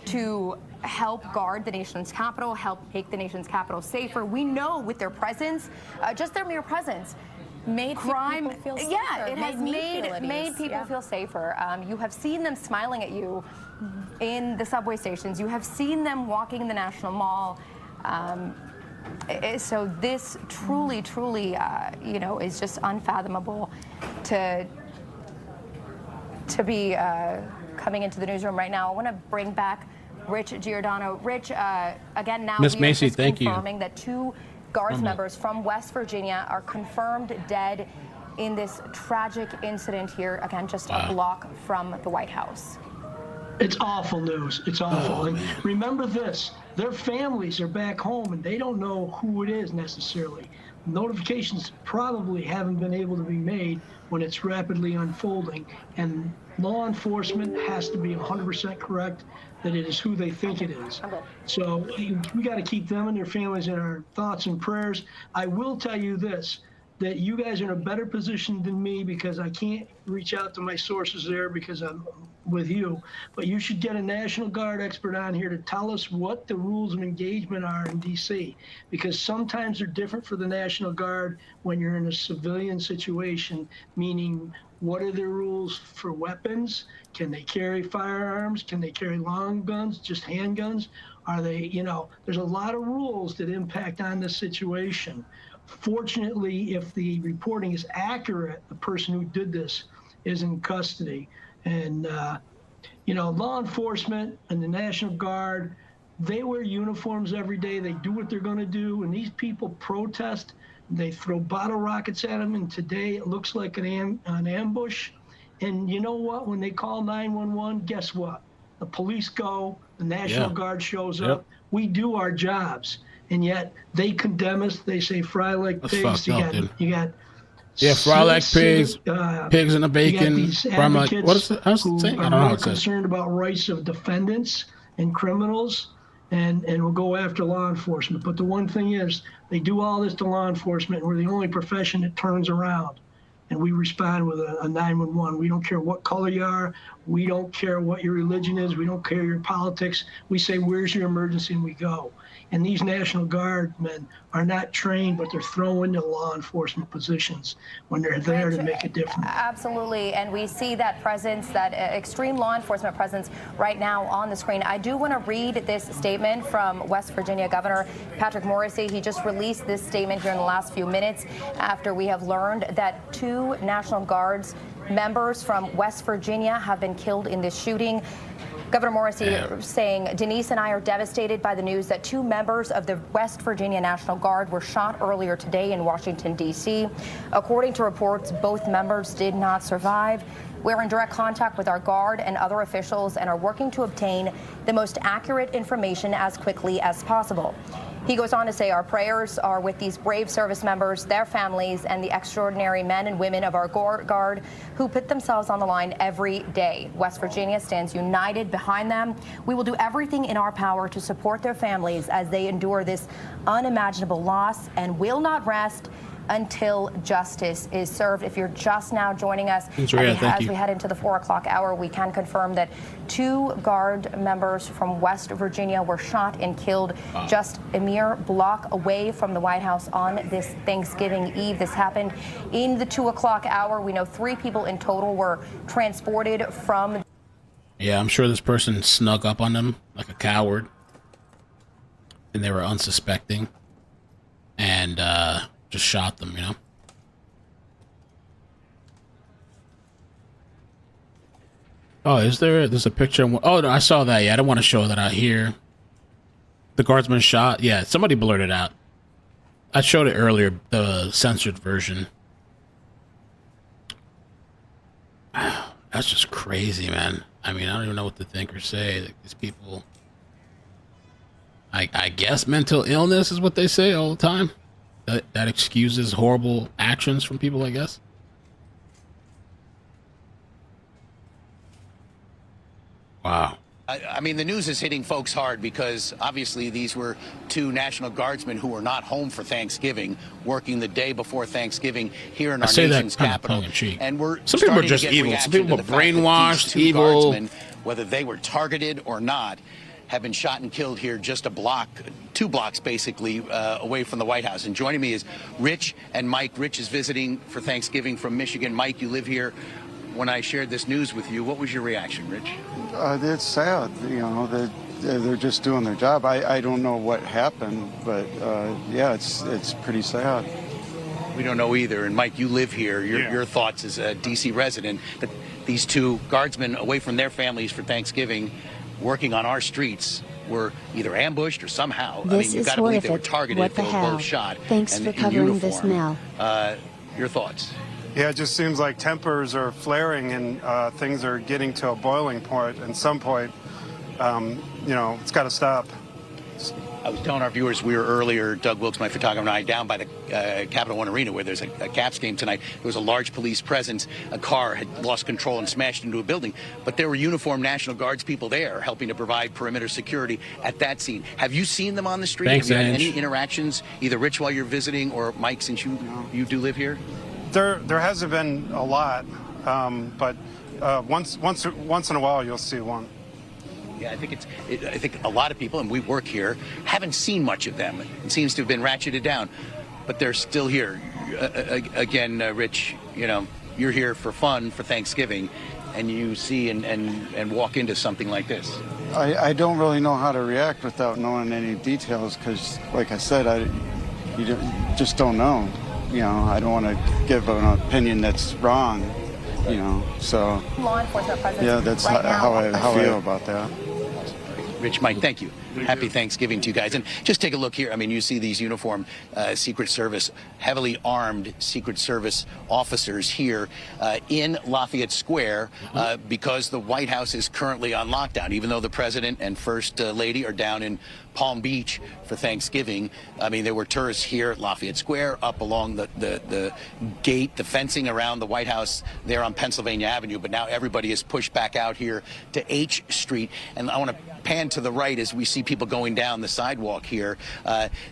to help guard the nation's capital, help make the nation's capital safer. We know with their presence, just their mere presence, made crime people feel safer. Yeah, it has made people feel safer. You have seen them smiling at you in the subway stations. You have seen them walking in the National Mall. So this truly, is just unfathomable to be coming into the newsroom right now. I want to bring back Rich Giordano. Rich, again, now Miss we Macy, are just thank confirming that 2 Guards members from West Virginia are confirmed dead in this tragic incident here, again, just a block from the White House. It's awful news. It's awful. And remember this, their families are back home and they don't know who it is necessarily. Notifications probably haven't been able to be made when it's rapidly unfolding. And law enforcement has to be 100% correct that it is who they think it is. So we got to keep them and their families in our thoughts and prayers. I will tell you this, that you guys are in a better position than me because I can't reach out to my sources there because I'm with you. But you should get a National Guard expert on here to tell us what the rules of engagement are in D.C. because sometimes they're different for the National Guard when you're in a civilian situation, meaning what are the rules for weapons? Can they carry firearms? Can they carry long guns, just handguns? Are they, there's a lot of rules that impact on this situation. Fortunately, if the reporting is accurate, the person who did this is in custody. And, law enforcement and the National Guard, they wear uniforms every day. They do what they're going to do. And these people protest. They throw bottle rockets at them. And today it looks like an ambush. And you know what? When they call 911, guess what? The police go, the National Guard shows up. We do our jobs. And yet they condemn us. They say fry like pigs. You got fry like pigs, pigs in the bacon. What is it? How's the thing? I don't know how it says. Concerned about rights of defendants and criminals, and will go after law enforcement. But the one thing is, they do all this to law enforcement, and we're the only profession that turns around. and we respond with a 911. We don't care what color you are. We don't care what your religion is. We don't care your politics. We say, where's your emergency, and we go. And these National Guard men are not trained, but they're thrown into law enforcement positions when they're there to make a difference. Absolutely, and we see that presence, that extreme law enforcement presence right now on the screen. I do want to read this statement from West Virginia Governor Patrick Morrisey. He just released this statement here in the last few minutes after we have learned that 2 National Guards members from West Virginia have been killed in this shooting. Governor Morrisey saying, Denise and I are devastated by the news that 2 members of the West Virginia National Guard were shot earlier today in Washington, D.C. According to reports, both members did not survive. We're in direct contact with our Guard and other officials and are working to obtain the most accurate information as quickly as possible. He goes on to say our prayers are with these brave service members, their families, and the extraordinary men and women of our Guard who put themselves on the line every day. West Virginia stands united behind them. We will do everything in our power to support their families as they endure this unimaginable loss and will not rest until justice is served. If you're just now joining us, as we head into the 4 o'clock hour, we can confirm that 2 Guard members from West Virginia were shot and killed just a mere block away from the White House on this Thanksgiving Eve. This happened in the 2 o'clock hour. We know 3 people in total were transported from. Yeah, I'm sure this person snuck up on them like a coward, and they were unsuspecting, and just shot them, you know? Oh, there's a picture. Oh, no, I saw that. Yeah, I don't want to show that out here. The guardsman shot. Yeah, somebody blurred it out. I showed it earlier, the censored version. That's just crazy, man. I mean, I don't even know what to think or say. Like, these people, I guess mental illness is what they say all the time. That excuses horrible actions from people, I guess. Wow. I mean, the news is hitting folks hard because obviously these were 2 National Guardsmen who were not home for Thanksgiving, working the day before Thanksgiving here in our nation's capital. And we're some people are just evil. Some people are brainwashed, evil. Guardsmen, whether they were targeted or not, have been shot and killed here just a block, 2 blocks basically away from the White House. And joining me is Rich and Mike. Rich is visiting for Thanksgiving from Michigan. Mike, you live here. When I shared this news with you, what was your reaction, Rich? It's sad, you know, that they're just doing their job. I don't know what happened, but yeah, it's pretty sad. We don't know either. And Mike, you live here. Your thoughts as a D.C. resident that these 2 guardsmen away from their families for Thanksgiving, working on our streets, were either ambushed or somehow. This I mean, you've got to believe they were targeted. What the they were hell? both shot. Thanks and for in covering uniform. this, Mel. Your thoughts? Yeah, it just seems like tempers are flaring and things are getting to a boiling point. At some point, you know, it's got to stop. I was telling our viewers we were earlier, Doug Wilkes, my photographer, and I, down by the Capital One Arena where there's a Caps game tonight. There was a large police presence. A car had lost control and smashed into a building. But there were uniformed National Guards people there helping to provide perimeter security at that scene. Have you seen them on the street? Thanks, Have you had any interactions, either Rich while you're visiting or Mike since you do live here? There hasn't been a lot, but once in a while you'll see one. Yeah, I think a lot of people, and we work here, haven't seen much of them. It seems to have been ratcheted down, but they're still here. Again, Rich, you know, you're here for fun for Thanksgiving, and you see and walk into something like this. I don't really know how to react without knowing any details because, like I said, you just don't know. You know, I don't want to give an opinion that's wrong. You know, so law enforcement presence. Yeah, that's right how I feel about that. Rich, Mike, thank you. Happy Thanksgiving to you guys. And just take a look here. I mean, you see these uniformed Secret Service, heavily armed Secret Service officers here in Lafayette Square because the White House is currently on lockdown, even though the president and First Lady are down in Palm Beach for Thanksgiving. I mean, there were tourists here at Lafayette Square, up along the gate, the fencing around the White House there on Pennsylvania Avenue. But now everybody is pushed back out here to H Street. And I want to pan to the right as we see see people going down the sidewalk here.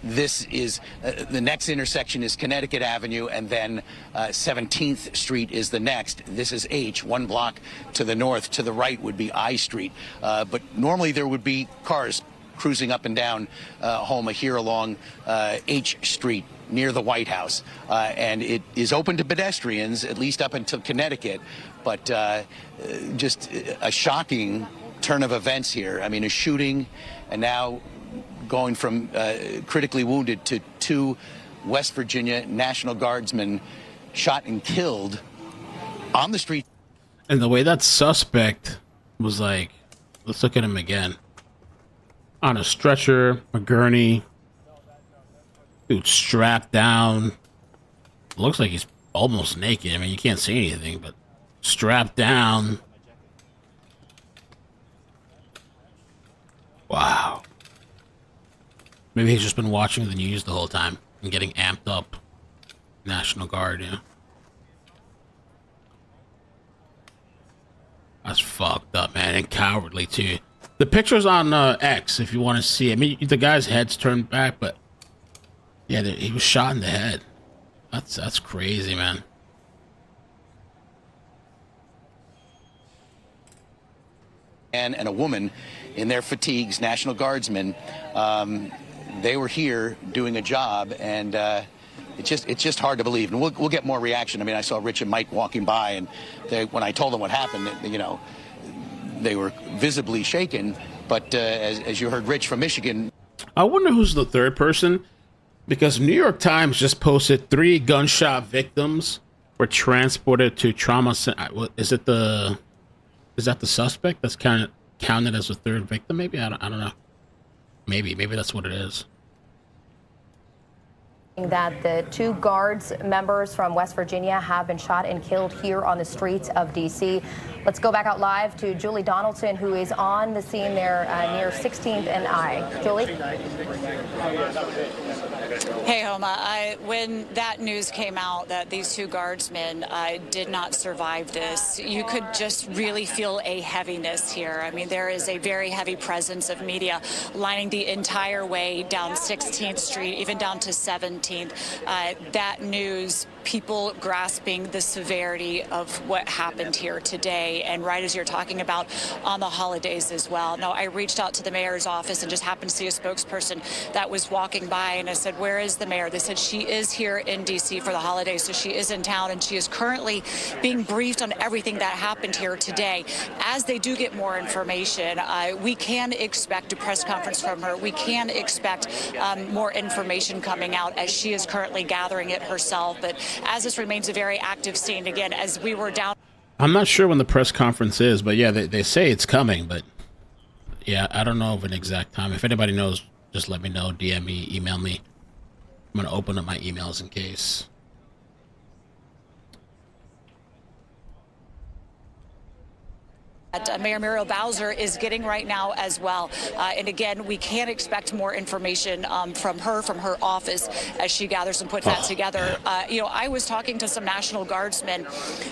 This is the next intersection is Connecticut Avenue, and then 17th Street is the next. This is H, 1 block to the north. To the right would be I Street. But normally there would be cars cruising up and down Houma here along H Street near the White House. And it is open to pedestrians, at least up until Connecticut. But just a shocking turn of events here. I mean, a shooting, and now going from critically wounded to 2 West Virginia National Guardsmen shot and killed on the street. And the way that suspect was like, let's look at him again. On a stretcher, a gurney, dude strapped down. Looks like he's almost naked. I mean, you can't see anything, but strapped down. Wow. Maybe he's just been watching the news the whole time and getting amped up. National Guard, yeah. That's fucked up, man, and cowardly too. The picture's on X if you want to see it. I mean, the guy's head's turned back, but yeah, he was shot in the head. That's crazy, man. And a woman in their fatigues, National Guardsmen. They were here doing a job, and it's just hard to believe. And we'll get more reaction. I mean, I saw Rich and Mike walking by, and when I told them what happened, you know, they were visibly shaken. But as you heard Rich from Michigan, I wonder who's the third person, because New York Times just posted 3 gunshot victims were transported to trauma center. Is that the suspect that's counted as a third victim? Maybe I don't know. Maybe that's what it is. That the 2 Guards members from West Virginia have been shot and killed here on the streets of D.C. Let's go back out live to Julie Donaldson, who is on the scene there near 16th and I. Julie? Hey, Houma. When that news came out that these 2 guardsmen did not survive this, you could just really feel a heaviness here. I mean, there is a very heavy presence of media lining the entire way down 16th Street, even down to 17th. That news, people grasping the severity of what happened here today, and right as you're talking about on the holidays as well. Now, I reached out to the mayor's office and just happened to see a spokesperson that was walking by, and I said, where is the mayor? They said she is here in D.C. for the holidays, so she is in town, and she is currently being briefed on everything that happened here today. As they do get more information, we can expect a press conference from her. We can expect more information coming out as she is currently gathering it herself. But as this remains a very active scene, again, as we were down. I'm not sure when the press conference is, but yeah, they say it's coming, but yeah, I don't know of an exact time. If anybody knows, just let me know, DM me, email me. I'm going to open up my emails in case. Mayor Muriel Bowser is getting right now as well. And again, we can expect more information from her office as she gathers and puts that together. You know, I was talking to some National Guardsmen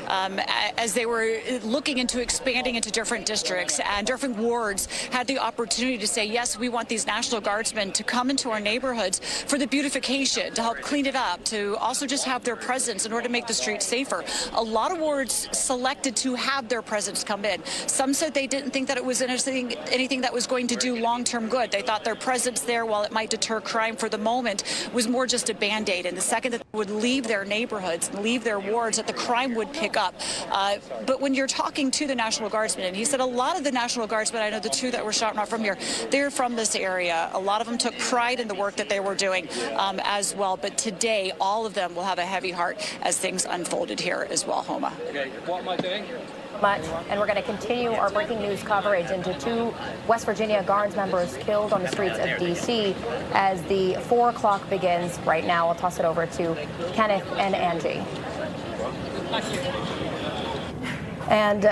as they were looking into expanding into different districts, and different wards had the opportunity to say, yes, we want these National Guardsmen to come into our neighborhoods for the beautification, to help clean it up, to also just have their presence in order to make the streets safer. A lot of wards selected to have their presence come in. Some said they didn't think that it was anything that was going to do long-term good. They thought their presence there, while it might deter crime for the moment, was more just a Band-Aid. And the second that they would leave their neighborhoods, leave their wards, that the crime would pick up. But when you're talking to the National Guardsmen, and he said a lot of the National Guardsmen, I know the 2 that were shot not from here, they're from this area. A lot of them took pride in the work that they were doing as well. But today, all of them will have a heavy heart as things unfolded here as well, Houma. Okay, what am I doing? Much, and we're going to continue our breaking news coverage into 2 West Virginia Guards members killed on the streets of D.C. as the 4 o'clock begins right now. I'll toss it over to Kenneth and Angie. And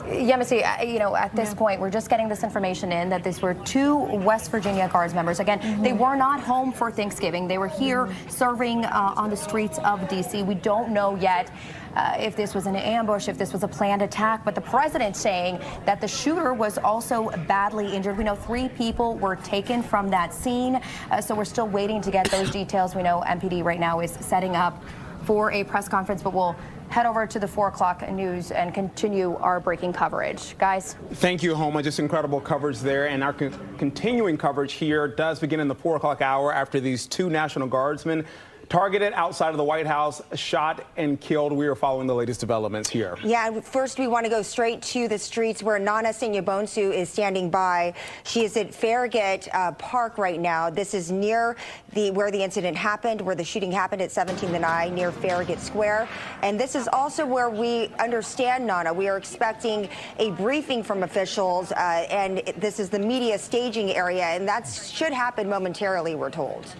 Yemisi, you know, at this point, we're just getting this information in that these were 2 West Virginia Guards members. Again, they were not home for Thanksgiving. They were here serving on the streets of D.C. We don't know yet if this was an ambush, if this was a planned attack. But the president saying that the shooter was also badly injured. We know 3 people were taken from that scene, so we're still waiting to get those details. We know MPD right now is setting up for a press conference, but we'll head over to the 4 o'clock news and continue our breaking coverage. Guys. Thank you, Homa. Just incredible coverage there. And our continuing coverage here does begin in the 4 o'clock hour after these 2 National Guardsmen targeted outside of the White House, shot and killed. We are following the latest developments here. Yeah, first we want to go straight to the streets where Nana Sinyabonsu is standing by. She is at Farragut Park right now. This is near where the incident happened, where the shooting happened at 17th and I, near Farragut Square. And this is also where we understand, Nana, we are expecting a briefing from officials, and this is the media staging area, and that should happen momentarily, we're told.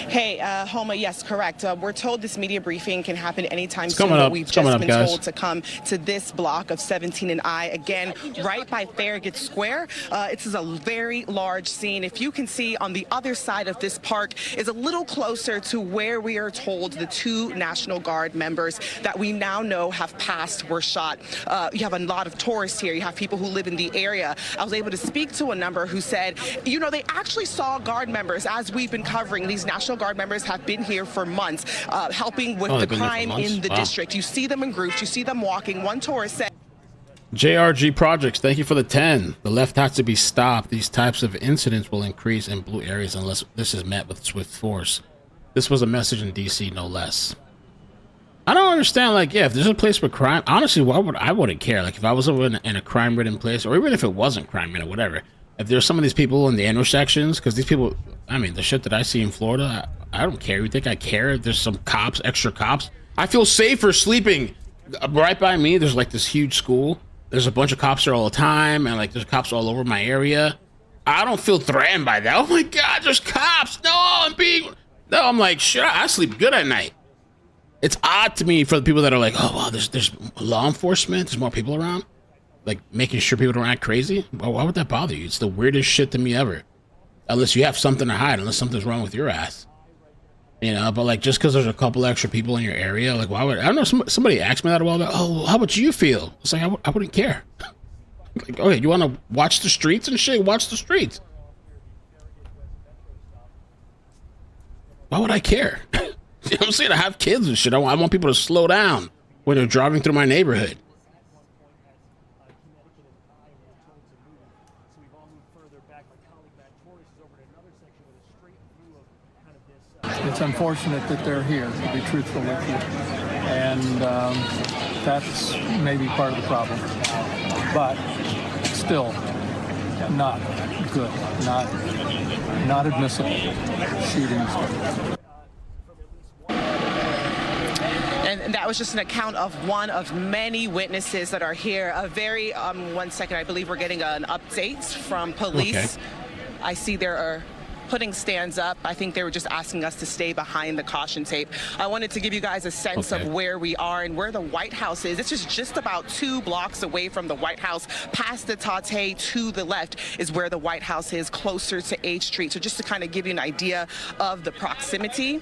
Hey, Homa, yes, correct. We're told this media briefing can happen anytime soon, but we've just been told to come to this block of 17 and I, again, right by Farragut Square. This is a very large scene. If you can see on the other side of this park is a little closer to where we are told the 2 National Guard members that we now know have passed were shot. You have a lot of tourists here. You have people who live in the area. I was able to speak to a number who said, you know, they actually saw Guard members as we've been covering. These National Guard members have been here for months, helping with the crime in the district. You see them in groups. You see them walking. One tourist said, JRG Projects, thank you for the 10. The left has to be stopped. These types of incidents will increase in blue areas unless this is met with swift force. This was a message in DC, no less. I don't understand, like, yeah, if there's a place for crime, honestly, I wouldn't care. Like, if I was in a crime-ridden place, or even if it wasn't crime-ridden, whatever. If there's some of these people in the intersections, because these people, I mean, the shit that I see in Florida, I don't care. You think I care if there's some cops, extra cops? I feel safer sleeping right by me. There's like this huge school. There's a bunch of cops there all the time, and like there's cops all over my area. I don't feel threatened by that. Oh my God, there's cops. No, I'm like, shit, I sleep good at night. It's odd to me for the people that are like, oh, wow, there's law enforcement. There's more people around. Like making sure people don't act crazy. Well, why would that bother you? It's the weirdest shit to me ever. Unless you have something to hide, unless something's wrong with your ass. You know, but like just because there's a couple extra people in your area, like why would, I don't know, somebody asked me that a while ago, oh, how would you feel? It's like, I wouldn't care. Like, okay, you want to watch the streets and shit? Watch the streets. Why would I care? You know what I'm saying? I have kids and shit. I want people to slow down when they're driving through my neighborhood. It's unfortunate that they're here, to be truthful with you. And that's maybe part of the problem. But still not good, not admissible shootings. And that was just an account of one of many witnesses that are here. A very, 1 second, I believe we're getting an update from police. Okay. I see there are putting stands up. I think they were just asking us to stay behind the caution tape. I wanted to give you guys a sense of where we are and where the White House is. This is just about 2 blocks away from the White House. Past the Tate to the left is where the White House is, closer to H Street. So just to kind of give you an idea of the proximity.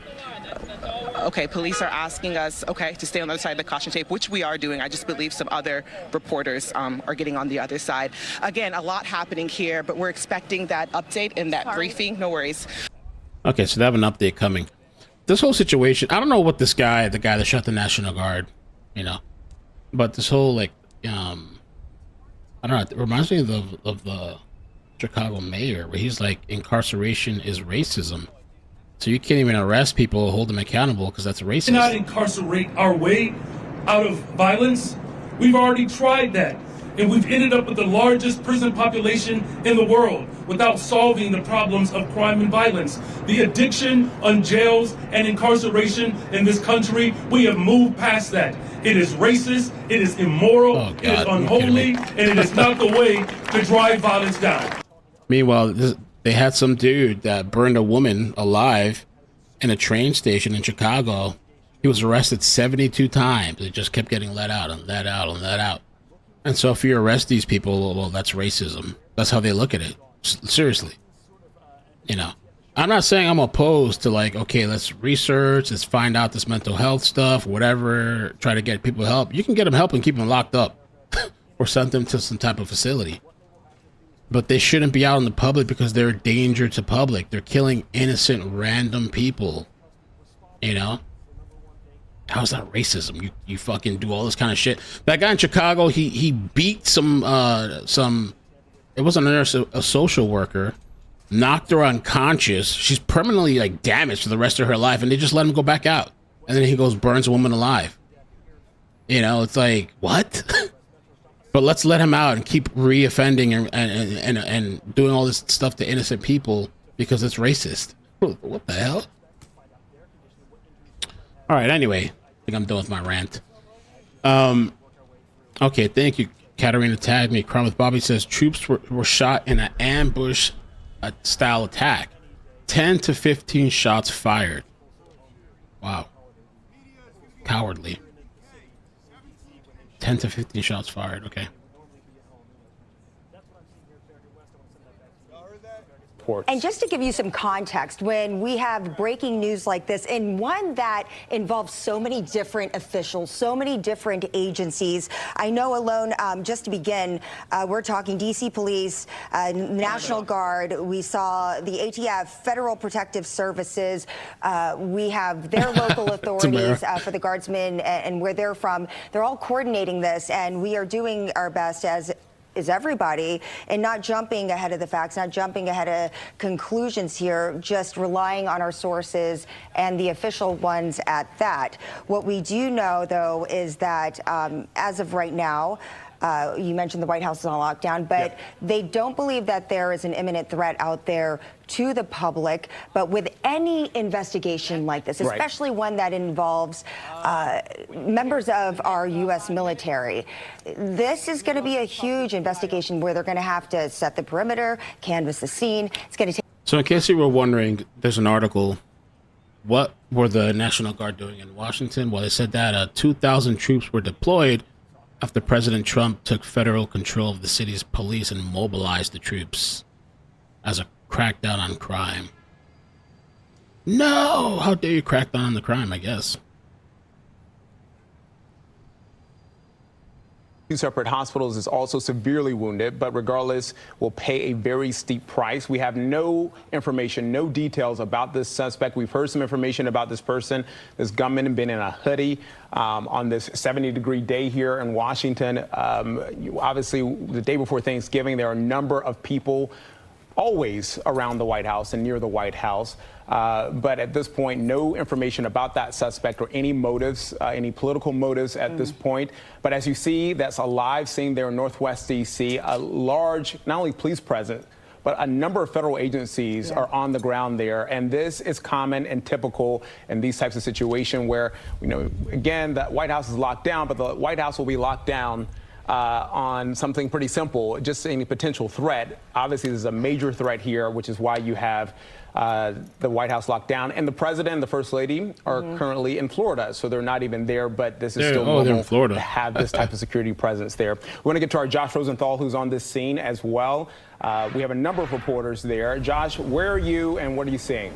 Okay, police are asking us, to stay on the other side of the caution tape, which we are doing. I just believe some other reporters are getting on the other side. Again, a lot happening here, but we're expecting that update and that briefing. No worries. Okay, so they have an update coming. This whole situation, I don't know what this guy, the guy that shot the National Guard, you know, but this whole, like, I don't know, it reminds me of the Chicago mayor, where he's like, incarceration is racism. So you can't even arrest people or hold them accountable because that's racist. We cannot incarcerate our way out of violence. We've already tried that. And we've ended up with the largest prison population in the world without solving the problems of crime and violence. The addiction on jails and incarceration in this country, we have moved past that. It is racist, it is immoral, it is unholy, and it is not the way to drive violence down. Meanwhile, they had some dude that burned a woman alive in a train station in Chicago. He was arrested 72 times. It just kept getting let out and let out and let out. And so if you arrest these people, well, that's racism. That's how they look at it. Seriously. You know. I'm not saying I'm opposed to like, okay, let's research, let's find out this mental health stuff, whatever, try to get people help. You can get them help and keep them locked up or send them to some type of facility. But they shouldn't be out in the public because they're a danger to public. They're killing innocent, random people. You know? How's that racism? You fucking do all this kind of shit. That guy in Chicago, he beat some, it wasn't a nurse, a social worker. Knocked her unconscious. She's permanently like damaged for the rest of her life, and they just let him go back out. And then he goes burns a woman alive. You know, it's like what? But let's let him out and keep reoffending and doing all this stuff to innocent people because it's racist. What the hell? All right. Anyway, I think I'm done with my rant. Okay. Thank you, Katarina. Tagged me. Crime with Bobby says troops were shot in an ambush style attack. 10 to 15 shots fired. Wow. Cowardly. 10 to 15 shots fired. Okay. And just to give you some context, when we have breaking news like this, and one that involves so many different officials, so many different agencies, I know alone, just to begin, we're talking D.C. Police, National Guard, we saw the ATF, Federal Protective Services, we have their local authorities for the Guardsmen and where they're from. They're all coordinating this, and we are doing our best as is everybody, and not jumping ahead of the facts, not jumping ahead of conclusions here, just relying on our sources and the official ones at that. What we do know, though, is that as of right now, you mentioned the White House is on lockdown, but they don't believe that there is an imminent threat out there to the public. But with any investigation like this, especially one that involves members of our U.S. military, this is going to be a huge investigation where they're going to have to set the perimeter, canvass the scene. It's going to take. So in case you were wondering, there's an article. What were the National Guard doing in Washington? Well, they said that 2,000 troops were deployed after President Trump took federal control of the city's police and mobilized the troops as a crackdown on crime. No! How dare you crack down on the crime, I guess. 2 separate hospitals is also severely wounded, but regardless, will pay a very steep price. We have no information, no details about this suspect. We've heard some information about this person. This gunman had been in a hoodie on this 70-degree day here in Washington. Obviously, the day before Thanksgiving, there are a number of people always around the White House and near the White House. But at this point, no information about that suspect or any motives, any political motives at this point. But as you see, that's a live scene there in Northwest D.C., a large, not only police presence, but a number of federal agencies are on the ground there. And this is common and typical in these types of situations where, you know, again, the White House is locked down, but the White House will be locked down on something pretty simple, just any potential threat. Obviously, there's a major threat here, which is why you have the White House locked down. And the president and the first lady are currently in Florida, so they're not even there, but this is still normal to have this type of security presence there. We want to get to our Josh Rosenthal, who's on this scene as well. We have a number of reporters there. Josh, where are you and what are you seeing?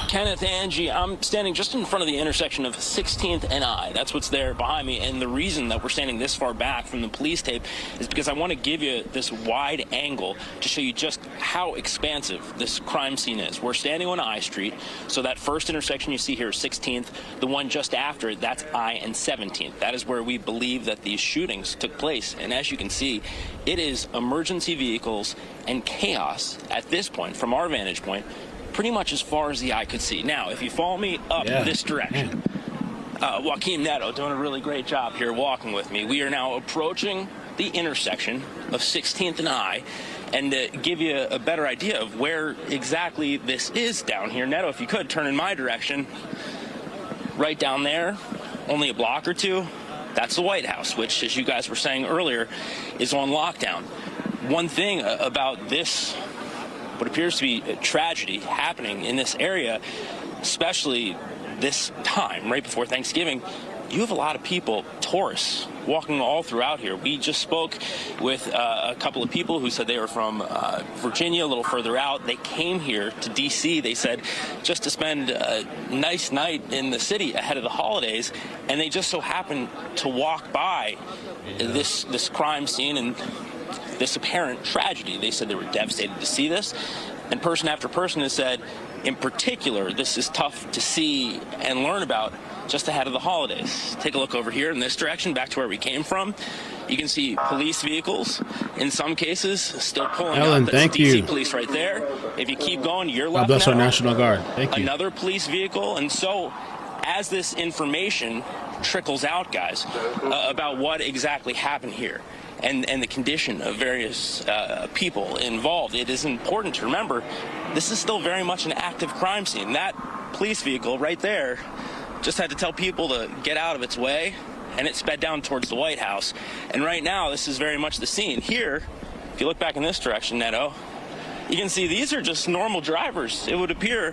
Kenneth, Angie, I'm standing just in front of the intersection of 16th and I. That's what's there behind me. And the reason that we're standing this far back from the police tape is because I want to give you this wide angle to show you just how expansive this crime scene is. We're standing on I Street. So that first intersection you see here is 16th. The one just after it, that's I and 17th. That is where we believe that these shootings took place. And as you can see, it is emergency vehicles and chaos at this point, from our vantage point, pretty much as far as the eye could see. Now, if you follow me up this direction, Joaquin Neto doing a really great job here walking with me. We are now approaching the intersection of 16th and I, and to give you a better idea of where exactly this is down here, Neto, if you could turn in my direction, right down there, only a block or two, that's the White House, which, as you guys were saying earlier, is on lockdown. One thing about this, what appears to be a tragedy happening in this area, especially this time, right before Thanksgiving, you have a lot of people, tourists, walking all throughout here. We just spoke with a couple of people who said they were from Virginia, a little further out. They came here to D.C., they said, just to spend a nice night in the city ahead of the holidays, and they just so happened to walk by this crime scene and this apparent tragedy. They said they were devastated to see this, and person after person has said, in particular, this is tough to see and learn about just ahead of the holidays. Take a look over here in this direction, back to where we came from. You can see police vehicles, in some cases, still pulling Ellen, up. That's thank DC you. police right there. If you keep going, you're God left bless our now. National Guard. Thank you. Another police vehicle. And so, as this information trickles out, guys, about what exactly happened here, and the condition of various people involved, it is important to remember this is still very much an active crime scene. That police vehicle right there just had to tell people to get out of its way, and it sped down towards the White House. And right now, this is very much the scene. Here, if you look back in this direction, Neto, you can see these are just normal drivers, it would appear,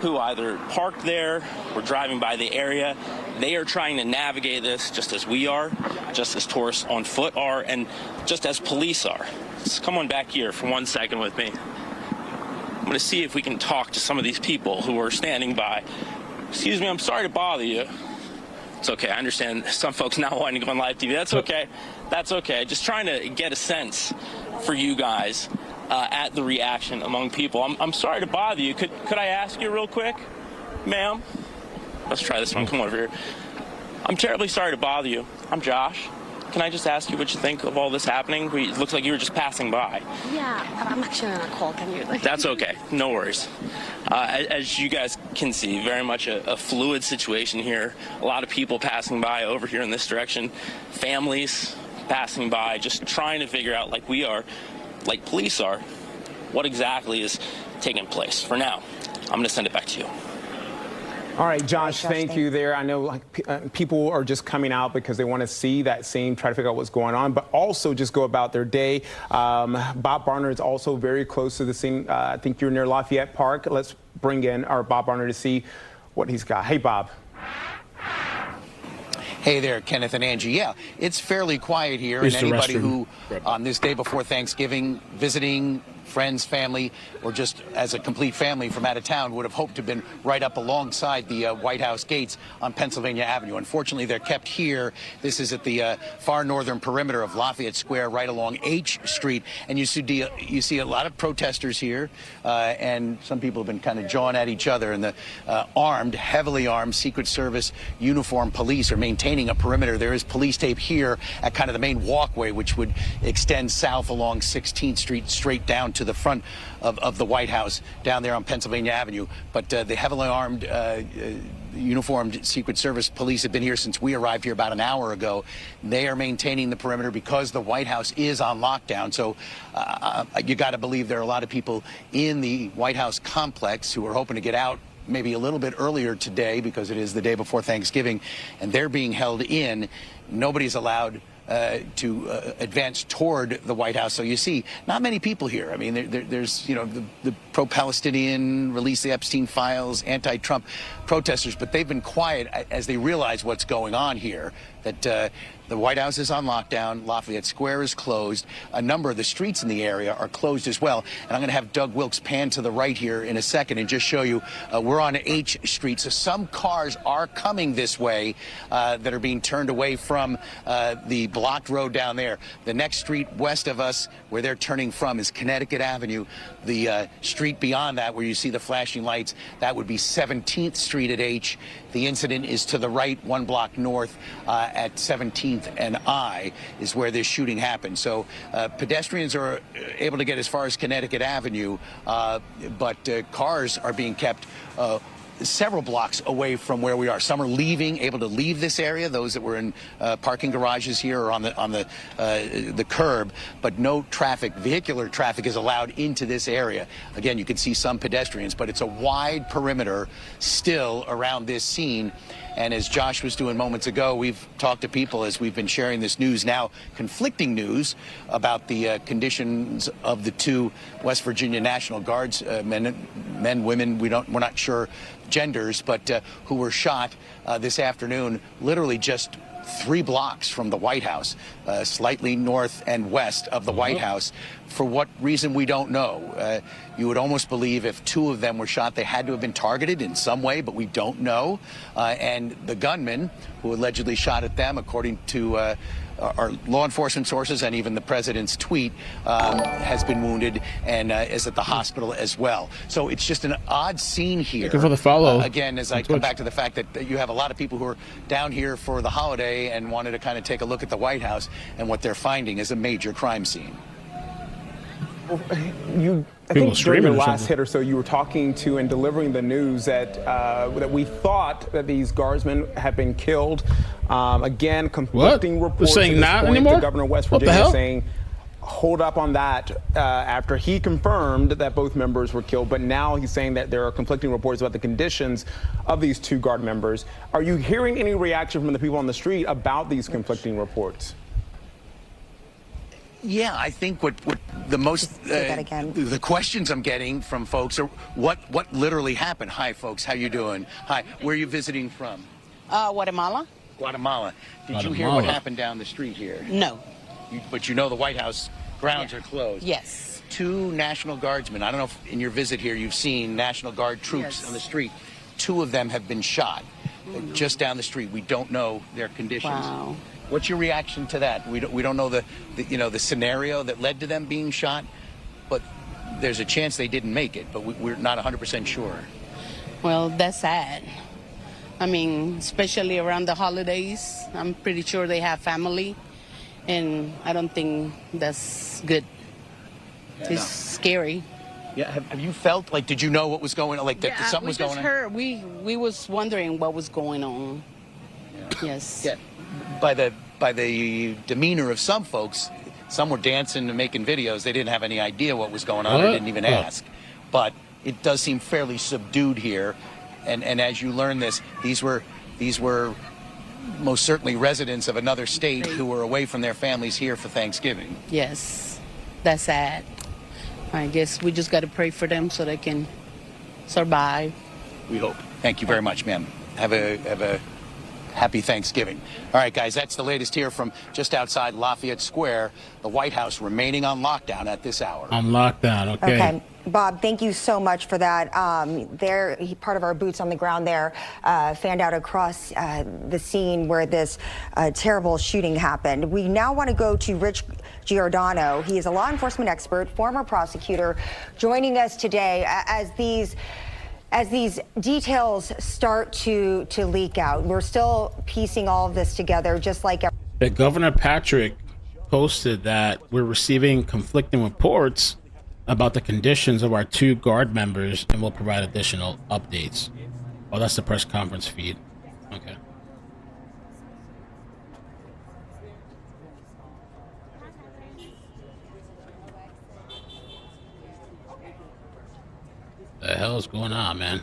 who either parked there or driving by the area. They are trying to navigate this just as we are, just as tourists on foot are, and just as police are. Let's come on back here for 1 second with me. I'm going to see if we can talk to some of these people who are standing by. Excuse me, I'm sorry to bother you. It's okay, I understand some folks not wanting to go on live TV. That's okay. That's okay. Just trying to get a sense for you guys at the reaction among people. I'm sorry to bother you. Could I ask you real quick, ma'am? Let's try this one. Come over here. I'm terribly sorry to bother you. I'm Josh. Can I just ask you what you think of all this happening? It looks like you were just passing by. Yeah, I'm actually on a call. Can you? That's okay. No worries. As you guys can see, very much a fluid situation here. A lot of people passing by over here in this direction. Families passing by, just trying to figure out, like we are, like police are, what exactly is taking place. For now, I'm going to send it back to you. All right, Josh, thank you there. I know people are just coming out because they want to see that scene, try to figure out what's going on, but also just go about their day. Bob Barner is also very close to the scene. I think you're near Lafayette Park. Let's bring in our Bob Barner to see what he's got. Hey, Bob. Hey there, Kenneth and Angie. Yeah, it's fairly quiet here, and anybody who on this day before Thanksgiving visiting friends, family, or just as a complete family from out of town would have hoped to have been right up alongside the White House gates on Pennsylvania Avenue. Unfortunately, they're kept here. This is at the far northern perimeter of Lafayette Square, right along H Street, and you see a lot of protesters here, and some people have been kind of jawing at each other, and the heavily armed Secret Service uniformed police are maintaining a perimeter. There is police tape here at kind of the main walkway, which would extend south along 16th Street straight down to the front of the White House down there on Pennsylvania Avenue. But the heavily armed uniformed Secret Service police have been here since we arrived here about an hour ago. They are maintaining the perimeter because the White House is on lockdown. So you got to believe there are a lot of people in the White House complex who are hoping to get out maybe a little bit earlier today because it is the day before Thanksgiving, and they're being held in. Nobody's allowed to advance toward the White House. So you see, not many people here. I mean, there's, the pro-Palestinian, release the Epstein files, anti-Trump protesters, but they've been quiet as they realize what's going on here, that the White House is on lockdown, Lafayette Square is closed, a number of the streets in the area are closed as well. And I'm going to have Doug Wilkes pan to the right here in a second and just show you we're on H Street. So some cars are coming this way that are being turned away from the blocked road down there. The next street west of us, where they're turning from, is Connecticut Avenue. The street beyond that, where you see the flashing lights, that would be 17th Street at H. The incident is to the right, 1 block north at 17th and I is where this shooting happened. So pedestrians are able to get as far as Connecticut Avenue, but cars are being kept several blocks away from where we are. Some are able to leave this area, those that were in parking garages here or on the curb, but no vehicular traffic is allowed into this area. Again, you can see some pedestrians, but it's a wide perimeter still around this scene. And as Josh was doing moments ago, we've talked to people as we've been sharing this news, now conflicting news about the conditions of the 2 West Virginia National Guards men, women. We're not sure genders, but who were shot this afternoon, literally just 3 blocks from the White House, slightly north and west of the White House. For what reason, we don't know. You would almost believe if 2 of them were shot, they had to have been targeted in some way, but we don't know. And the gunman who allegedly shot at them, according to our law enforcement sources and even the president's tweet, has been wounded and is at the hospital as well. So it's just an odd scene here. Thank you for the follow. Again, as I come back to the fact that you have a lot of people who are down here for the holiday and wanted to kind of take a look at the White House, and what they're finding is a major crime scene. I think during your last hit or so, you were talking to and delivering the news that that we thought that these guardsmen had been killed. Again, conflicting reports saying at this not point. anymore? The governor of West Virginia saying, hold up on that after he confirmed that both members were killed. But now he's saying that there are conflicting reports about the conditions of these 2 guard members. Are you hearing any reaction from the people on the street about these conflicting reports? Yeah, I think what the most the questions I'm getting from folks are what literally happened. Hi, folks, how you doing? Hi, where are you visiting from? Guatemala. Guatemala. Did you hear what happened down the street here? No. But you know the White House grounds are closed. Yes. 2 National Guardsmen. I don't know if in your visit here you've seen National Guard troops on the street. 2 of them have been shot just down the street. We don't know their conditions. Wow. What's your reaction to that? We don't know the scenario that led to them being shot, but there's a chance they didn't make it, but we're not 100% sure. Well, that's sad. I mean, especially around the holidays. I'm pretty sure they have family, and I don't think that's good. It's scary. Yeah, have you felt like, did you know what was going on? Like that something was going on? We just heard. We was wondering what was going on. Yeah. Yes. Yeah. By the demeanor of some folks, some were dancing and making videos. They didn't have any idea what was going on. They didn't even ask. But it does seem fairly subdued here. And as you learn this, these were most certainly residents of another state who were away from their families here for Thanksgiving. Yes, that's sad. I guess we just got to pray for them so they can survive. We hope. Thank you very much, ma'am. Have a happy Thanksgiving. All right, guys, that's the latest here from just outside Lafayette Square. The White House remaining on lockdown at this hour. On lockdown, okay. Bob, thank you so much for that. Part of our boots on the ground there fanned out across the scene where this terrible shooting happened. We now want to go to Rich Giordano. He is a law enforcement expert, former prosecutor, joining us today as these details start to leak out. We're still piecing all of this together, just like Governor Patrick posted that we're receiving conflicting reports about the conditions of our 2 guard members, and we'll provide additional updates. Oh, that's the press conference feed. Okay. The hell is going on, man?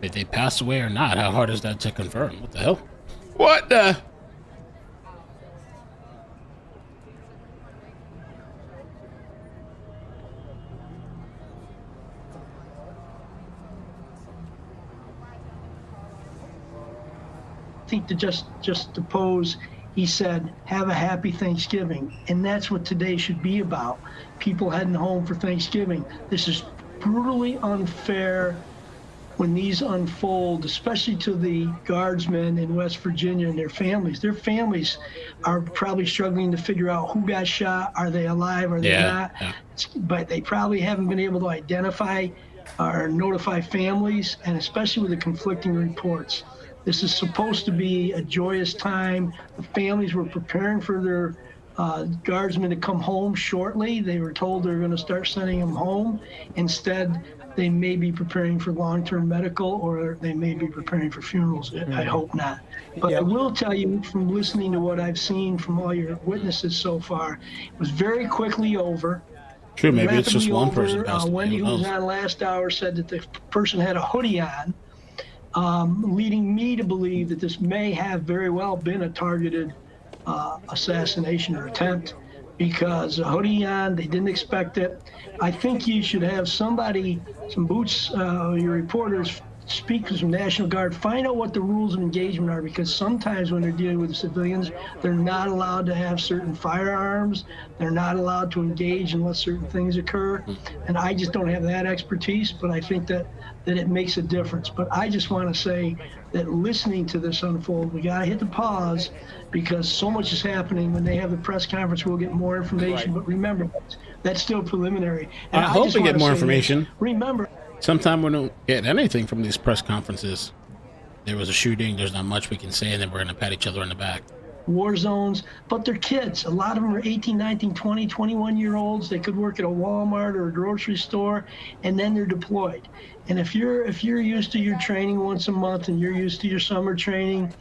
Did they pass away or not? How hard is that to confirm? What the hell? What the? I think just to pose, he said, have a happy Thanksgiving. And that's what today should be about. People heading home for Thanksgiving. This is brutally unfair when these unfold, especially to the guardsmen in West Virginia and their families. Their families are probably struggling to figure out who got shot. Are they alive? Are they not? Yeah. But they probably haven't been able to identify or notify families, and especially with the conflicting reports. This is supposed to be a joyous time. The families were preparing for their guardsmen to come home shortly. They were told they were going to start sending them home. Instead, they may be preparing for long-term medical, or they may be preparing for funerals. I hope not. But I will tell you, from listening to what I've seen from all your witnesses so far, it was very quickly over. True, maybe it's just one person. Wendy, who was on last hour, said that the person had a hoodie on, leading me to believe that this may have very well been a targeted assassination or attempt. because a hoodie on, they didn't expect it. I think you should have somebody, some boots, your reporters, speakers from National Guard, find out what the rules of engagement are, because sometimes when they're dealing with the civilians, they're not allowed to have certain firearms. They're not allowed to engage unless certain things occur. And I just don't have that expertise, but I think that it makes a difference. But I just want to say that listening to this unfold, we got to hit the pause, because so much is happening. When they have the press conference, we'll get more information. But remember, that's still preliminary. And I hope just we get wanna more say information. this. Remember, Sometimes we don't get anything from these press conferences. There was a shooting, there's not much we can say, and then we're going to pat each other on the back. war zones, but they're kids. A lot of them are 18, 19, 20, 21-year-olds. They could work at a Walmart or a grocery store, and then they're deployed. And if you're used to your training once a month, and you're used to your summer training,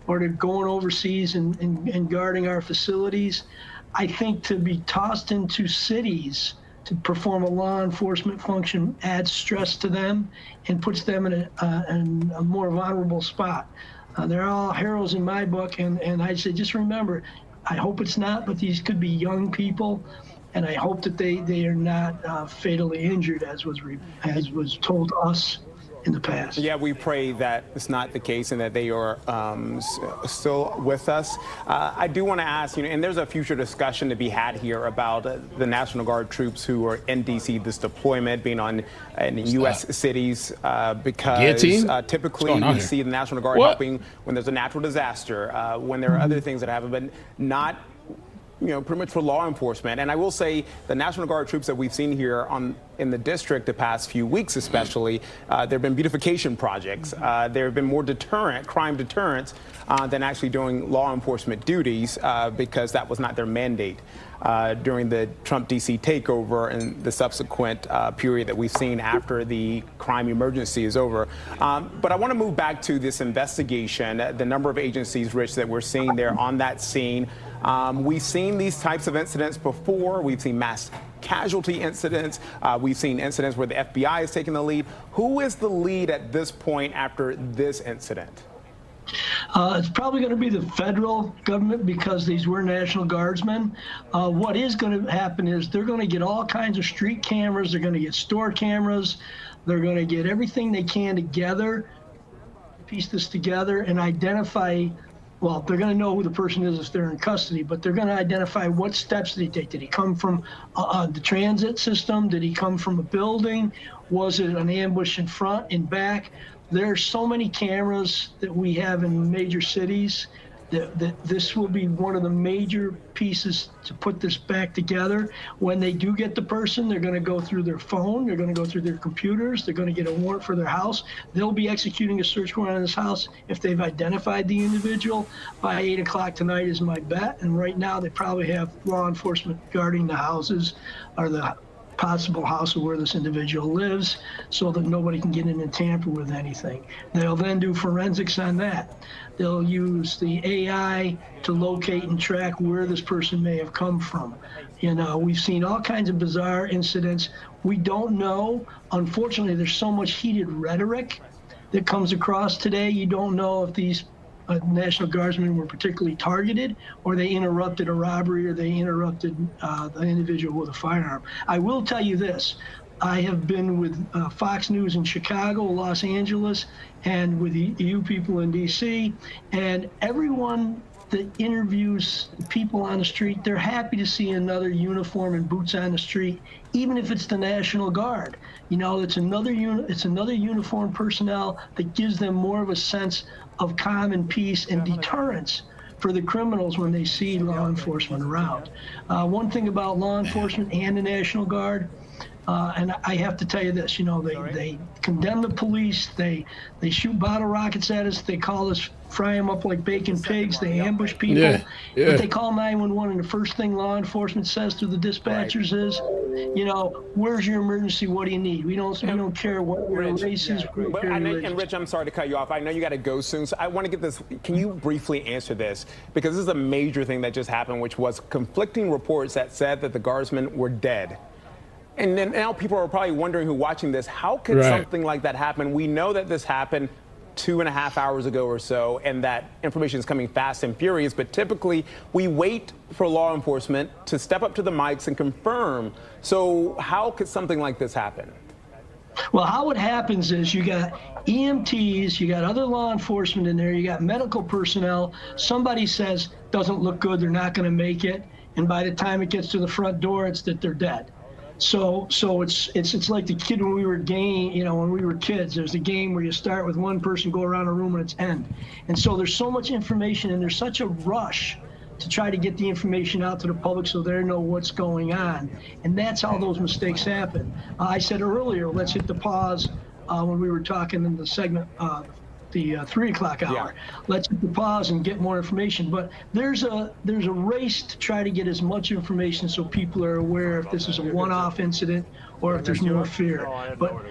or to going overseas and guarding our facilities, I think to be tossed into cities to perform a law enforcement function adds stress to them and puts them in a more vulnerable spot. They're all heroes in my book, and I say just remember, I hope it's not, but these could be young people, and I hope that they are not fatally injured, as was told to us in the past. Yeah, we pray that it's not the case and that they are still with us. I do want to ask, and there's a future discussion to be had here about the National Guard troops who are in D.C., this deployment being in U.S. cities, because typically we see the National Guard helping when there's a natural disaster, when there are other things that happen, but not pretty much for law enforcement. And I will say the National Guard troops that we've seen here in the district the past few weeks especially, there have been beautification projects. There have been more crime deterrents than actually doing law enforcement duties, because that was not their mandate during the Trump D.C. takeover and the subsequent period that we've seen after the crime emergency is over. But I want to move back to this investigation, the number of agencies, Rich, that we're seeing there on that scene. We've seen these types of incidents before. We've seen mass casualty incidents. We've seen incidents where the FBI is taking the lead. Who is the lead at this point after this incident? It's probably going to be the federal government, because these were National Guardsmen. What is going to happen is they're going to get all kinds of street cameras. They're going to get store cameras. They're going to get everything they can together, piece this together, and identify. Well, they're going to know who the person is if they're in custody, but they're going to identify what steps did he take. Did he come from the transit system? Did he come from a building? Was it an ambush in front, in back? There are so many cameras that we have in major cities that this will be one of the major pieces to put this back together. When they do get the person, they're going to go through their phone, they're going to go through their computers, they're going to get a warrant for their house. They'll be executing a search warrant on this house if they've identified the individual by 8 o'clock tonight is my bet. And right now they probably have law enforcement guarding the houses or the possible house of where this individual lives, so that nobody can get in and tamper with anything. They'll then do forensics on that. They'll use the AI to locate and track where this person may have come from. We've seen all kinds of bizarre incidents. We don't know. Unfortunately, there's so much heated rhetoric that comes across today. You don't know if these National Guardsmen were particularly targeted, or they interrupted a robbery, or they interrupted the individual with a firearm. I will tell you this. I have been with Fox News in Chicago, Los Angeles, and with you people in D.C., and everyone that interviews people on the street, they're happy to see another uniform and boots on the street, even if it's the National Guard. It's another uniformed personnel that gives them more of a sense of calm and peace and deterrence for the criminals when they see law enforcement around. One thing about law enforcement and the National Guard, and I have to tell you this, they condemn the police, they shoot bottle rockets at us, they call us, fry them up like bacon pigs, they ambush people, but they call 911, and the first thing law enforcement says to the dispatchers is, where's your emergency, what do you need? We don't care what your race is. And Rich, I'm sorry to cut you off. I know you got to go soon, so I want to get this. Can you briefly answer this? Because this is a major thing that just happened, which was conflicting reports that said that the Guardsmen were dead. And then now people are probably wondering, who watching this, how could something like that happen? We know that this happened 2.5 hours ago or so, and that information is coming fast and furious. But typically, we wait for law enforcement to step up to the mics and confirm. So how could something like this happen? Well, how it happens is you got EMTs, you got other law enforcement in there, you got medical personnel. Somebody says, doesn't look good, they're not going to make it. And by the time it gets to the front door, it's that they're dead. So it's like the kid when we were when we were kids. There's a game where you start with one person, go around a room, and it's end. And so there's so much information, and there's such a rush to try to get the information out to the public so they know what's going on. And that's how those mistakes happen. I said earlier, let's hit the pause when we were talking in the segment, the 3 o'clock hour. Yeah. Let's hit the pause and get more information. But there's a race to try to get as much information so people are aware if this is a one-off incident or if there's more fear. But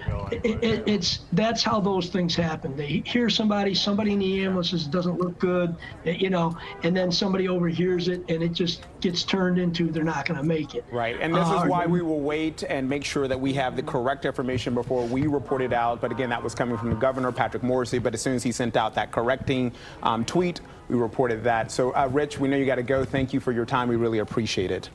that's how those things happen. They hear somebody in the ambulance says doesn't look good, and then somebody overhears it, and it just gets turned into they're not going to make it. Right, and this is why we will wait and make sure that we have the correct information before we report it out. But again, that was coming from the governor, Patrick Morrisey. But as soon as he sent out that correcting tweet, we reported that. So, Rich, we know you got to go. Thank you for your time. We really appreciate it.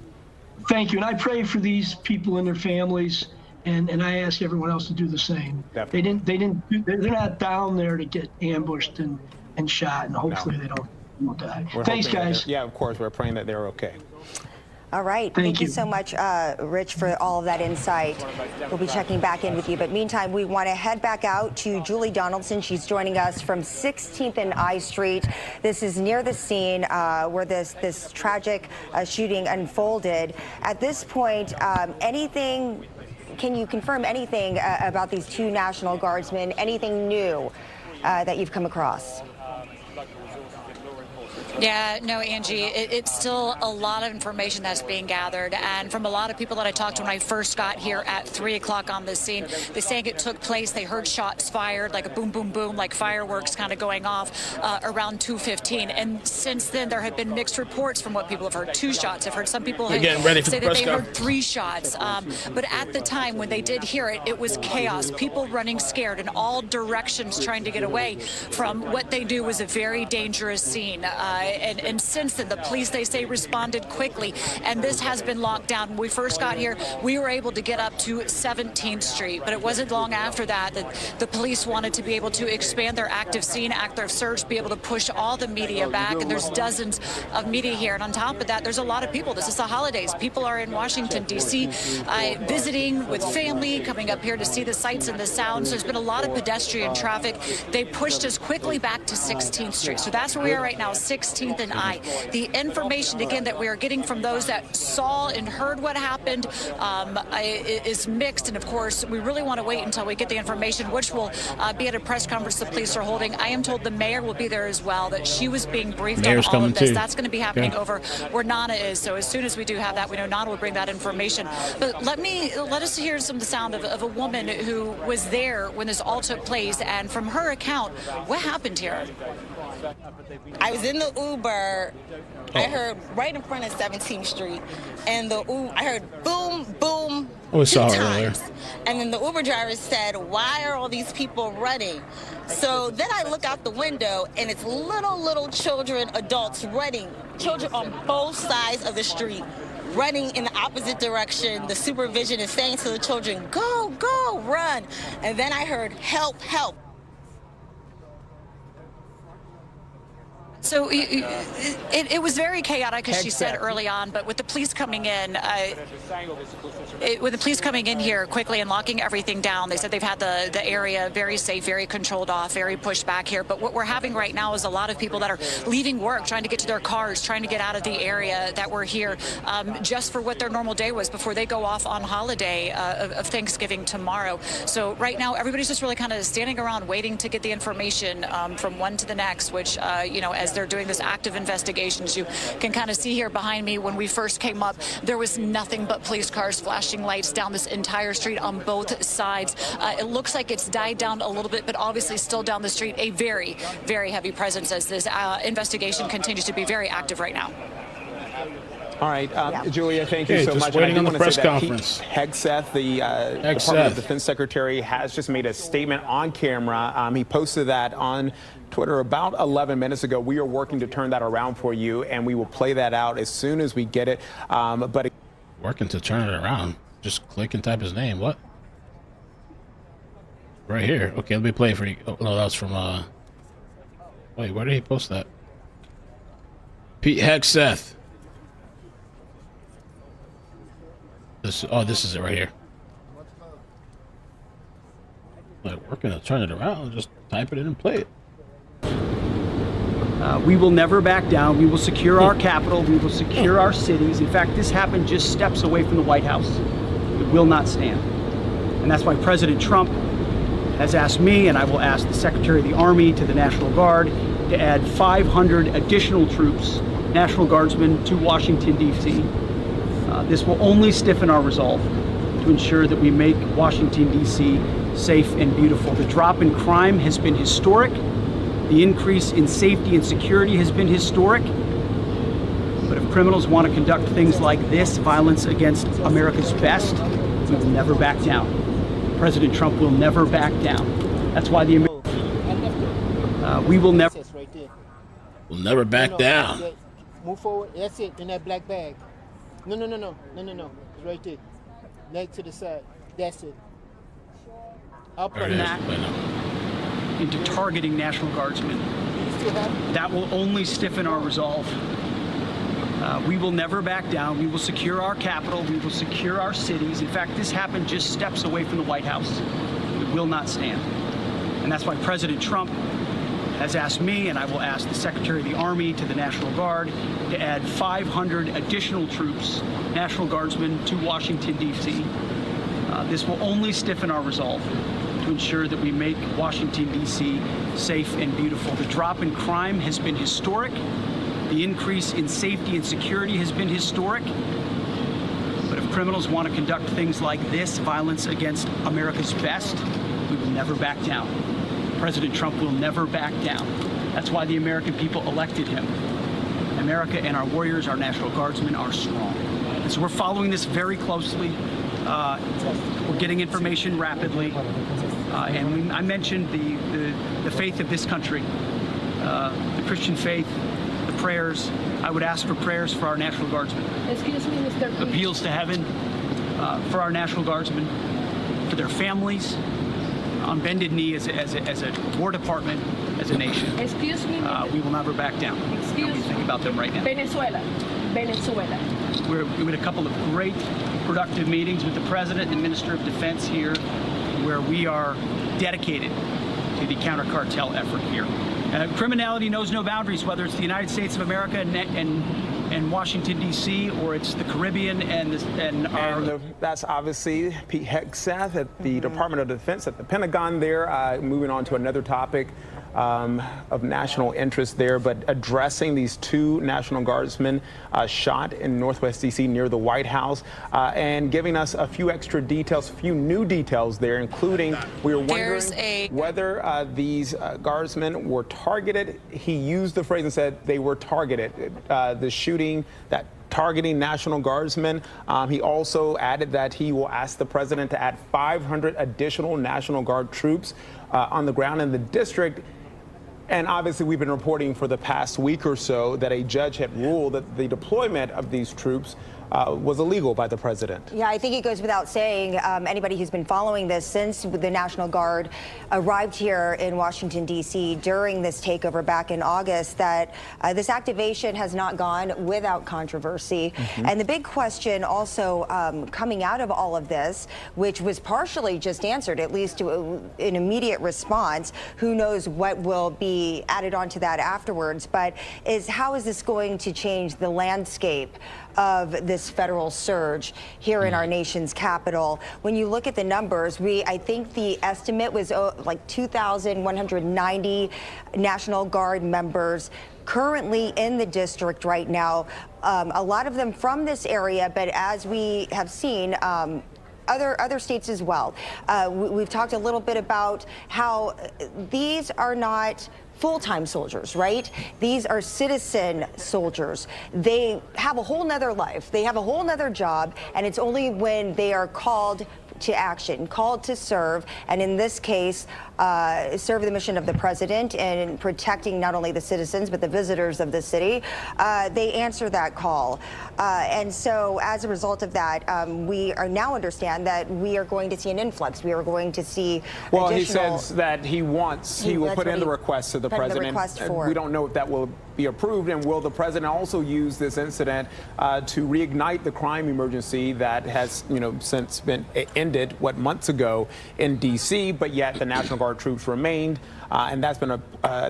Thank you, and I pray for these people and their families, and I ask everyone else to do the same. Definitely. They're not down there to get ambushed and shot, and hopefully they don't die. Thanks, guys. Yeah, of course, we're praying that they're okay. All right. Thank you so much, Rich, for all of that insight. We'll be checking back in with you. But meantime, we want to head back out to Julie Donaldson. She's joining us from 16th and I Street. This is near the scene where this tragic shooting unfolded. At this point, can you confirm anything about these 2 National Guardsmen? Anything new that you've come across? Yeah, no, Angie, it's still a lot of information that's being gathered. And from a lot of people that I talked to when I first got here at 3 o'clock on the scene, they're saying it took place. They heard shots fired, like a boom, boom, boom, like fireworks kind of going off around 2:15. And since then, there have been mixed reports from what people have heard. 2 shots. I've heard some people say that they heard 3 shots. But at the time when they did hear it, it was chaos. People running scared in all directions trying to get away from what they knew was a very dangerous scene. And since then, the police, they say, responded quickly. And this has been locked down. When we first got here, we were able to get up to 17th Street. But it wasn't long after that the police wanted to be able to expand their active scene, active search, be able to push all the media back. And there's dozens of media here. And on top of that, there's a lot of people. This is the holidays. People are in Washington, D.C., visiting with family, coming up here to see the sights and the sounds. There's been a lot of pedestrian traffic. They pushed us quickly back to 16th Street. So that's where we are right now, 16th and I. The information, again, that we are getting from those that saw and heard what happened is mixed. And, of course, we really want to wait until we get the information, which will be at a press conference the police are holding. I am told the mayor will be there as well, that she was being briefed on all of this. That's going to be happening over where Nana is. So as soon as we do have that, we know Nana will bring that information. But let us hear some of the sound of a woman who was there when this all took place. And from her account, what happened here? I was in the Uber. I heard right in front of 17th Street, and I heard boom, boom, 2 times. And then the Uber driver said, "Why are all these people running?" So then I look out the window, and it's little children, adults running, children on both sides of the street, running in the opposite direction. The supervision is saying to the children, "Go, go, run." And then I heard, "Help, help." So it was very chaotic, as she said early on, but with the police coming in, here quickly and locking everything down, they said they've had the area very safe, very controlled off, very pushed back here. But what we're having right now is a lot of people that are leaving work, trying to get to their cars, trying to get out of the area that we're here just for what their normal day was before they go off on holiday of Thanksgiving tomorrow. So right now, everybody's just really kind of standing around waiting to get the information from one to the next, which, as they're doing this active investigation, as you can kind of see here behind me, when we first came up, there was nothing but police cars flashing lights down this entire street on both sides. It looks like it's died down a little bit, but obviously still down the street, a very, very heavy presence as this investigation continues to be very active right now. All right, Julia, thank you so just much. waiting on the wanna press say that conference. Pete Hegseth, the Department of Defense Secretary, has just made a statement on camera. He posted that on Twitter about 11 minutes ago. We are working to turn that around for you, and we will play that out as soon as we get it. But working to turn it around. Just click and type his name. What? Right here. Okay, let me play it for you. Oh, no, that's from wait, where did he post that? Pete Hegseth. This is it right here. Like, working to turn it around. Just type it in and play it. We will never back down. We will secure our capital. We will secure our cities. In fact, this happened just steps away from the White House. It will not stand. And that's why President Trump has asked me, and I will ask the Secretary of the Army, to the National Guard to add 500 additional troops, National Guardsmen, to Washington, D.C. This will only stiffen our resolve to ensure that we make Washington, D.C. safe and beautiful. The drop in crime has been historic. The increase in safety and security has been historic. But if criminals want to conduct things like this, violence against America's best, we will never back down. President Trump will never back down. That's why we will never. We'll never back down. Move forward. That's it. In that black bag. No. It's right there. Leg to the side. That's it. Up and that into targeting National Guardsmen. That will only stiffen our resolve. We will never back down. We will secure our capital. We will secure our cities. In fact, this happened just steps away from the White House. It will not stand. And that's why President Trump has asked me, and I will ask the Secretary of the Army, to the National Guard to add 500 additional troops, National Guardsmen, to Washington, D.C. This will only stiffen our resolve to ensure that we make Washington, D.C. safe and beautiful. The drop in crime has been historic. The increase in safety and security has been historic. But if criminals want to conduct things like this, violence against America's best, we will never back down. President Trump will never back down. That's why the American people elected him. America and our warriors, our National Guardsmen, are strong. And so we're following this very closely. We're getting information rapidly. And I mentioned the faith of this country, the Christian faith, the prayers. I would ask for prayers for our National Guardsmen. Excuse me, Mr. Appeals to heaven for our National Guardsmen, for their families, on bended knee as a War Department, as a nation. Excuse me. We will never back down. Excuse me. Think about them right now. Venezuela. We had a couple of great, productive meetings with the President and the Minister of Defense here, where we are dedicated to the counter-cartel effort here. Criminality knows no boundaries, whether it's the United States of America and Washington, D.C., or it's the Caribbean that's obviously Pete Hegseth at the Department of Defense at the Pentagon there. Moving on to another topic of national interest there, but addressing these two National Guardsmen shot in Northwest D.C. near the White House, and giving us a few extra details, a few new details there, including we were wondering whether these guardsmen were targeted. He used the phrase and said they were targeted. The shooting that targeting National Guardsmen. He also added that he will ask the president to add 500 additional National Guard troops on the ground in the district. And obviously, we've been reporting for the past week or so that a judge had ruled that the deployment of these troops was illegal by the president. Yeah, I think it goes without saying, anybody who's been following this since the National Guard arrived here in Washington, D.C. during this takeover back in August, that this activation has not gone without controversy. And the big question also coming out of all of this, which was partially just answered, at least to an immediate response, who knows what will be added onto that afterwards, but is how is this going to change the landscape of this federal surge here in our nation's capital? When you look at the numbers, I think the estimate was like 2,190 National Guard members currently in the district right now. A lot of them from this area, but as we have seen, other states as well. We've talked a little bit about how these are not full-time soldiers, right? These are citizen soldiers. They have a whole nother life. They have a whole nother job, and it's only when they are called to action, called to serve, and in this case, serve the mission of the president in protecting not only the citizens but the visitors of the city. They answer that call, and so as a result of that, we are now understand that we are going to see an influx. We are going to see. Well, he says that he will put in the request to the president. We don't know if that will be approved, and will the president also use this incident to reignite the crime emergency that has, since been ended months ago in D.C., but yet the National Guard troops remained, and that's been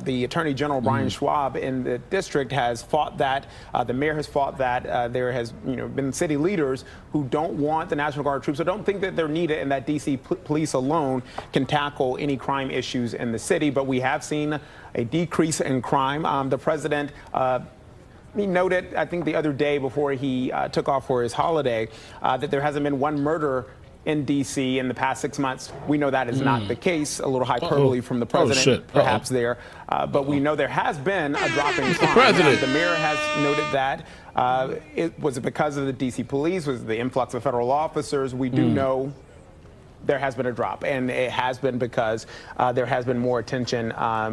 the Attorney General Brian Schwab in the district has fought that. The mayor has fought that. There has been city leaders who don't want the National Guard troops, or don't think that they're needed, and that D.C. police alone can tackle any crime issues in the city. But we have seen a decrease in crime. The president he noted, I think the other day before he took off for his holiday, that there hasn't been one murder in D.C. in the past 6 months. We know that is not the case. A little hyperbole from the president, perhaps there. But we know there has been a drop in crime. The mayor has noted that. Was it because of the D.C. police? Was it the influx of federal officers? We do know there has been a drop, and it has been because there has been more attention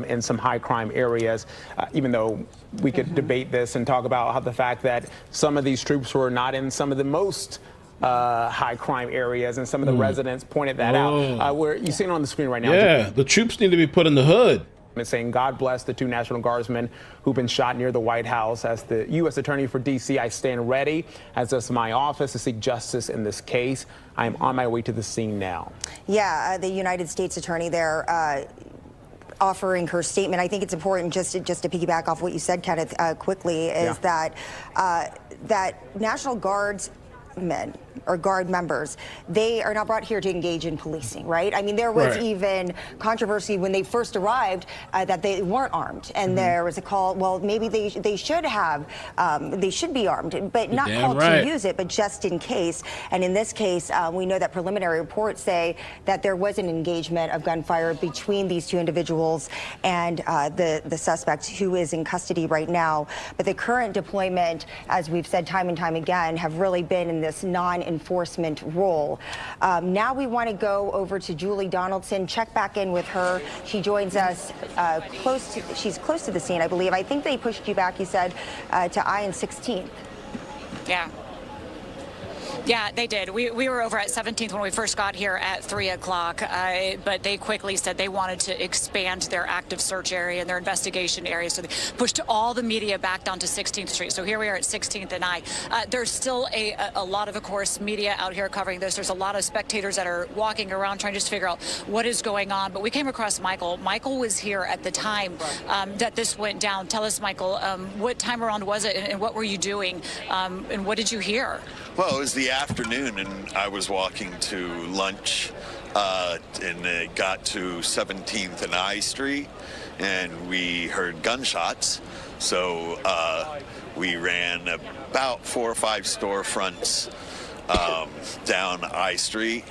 in some high crime areas, even though we could debate this and talk about how the fact that some of these troops were not in some of the most high crime areas, and some of the residents pointed that out. Where you see it on the screen right now. Yeah, the troops need to be put in the hood. It's saying, God bless the 2 National Guardsmen who've been shot near the White House. As the U.S. Attorney for D.C., I stand ready, as does my office, to seek justice in this case. I am on my way to the scene now. Yeah, the United States Attorney there offering her statement. I think it's important just to piggyback off what you said, Kenneth, quickly, is that National Guardsmen or Guard members, they are not brought here to engage in policing, right? I mean, there was even controversy when they first arrived that they weren't armed, and there was a call, well, maybe they should have, they should be armed, but not called to use it, but just in case. And in this case, we know that preliminary reports say that there was an engagement of gunfire between these 2 individuals and the suspect, who is in custody right now. But the current deployment, as we've said time and time again, have really been in this non-enforcement role. Now we want to go over to Julie Donaldson, check back in with her. She joins us she's close to the scene, I believe. I think they pushed you back, you said, to I and 16th. Yeah. Yeah, they did. We were over at 17th when we first got here at 3 o'clock, but they quickly said they wanted to expand their active search area and their investigation area, so they pushed all the media back down to 16th Street. So here we are at 16th and I. There's still a lot of course, media out here covering this. There's a lot of spectators that are walking around trying to just figure out what is going on. But we came across Michael. Michael was here at the time that this went down. Tell us, Michael, what time around was it, and what were you doing, and what did you hear? Well, it was the afternoon, and I was walking to lunch, and it got to 17th and I Street, and we heard gunshots. So we ran about 4 or 5 storefronts down I Street.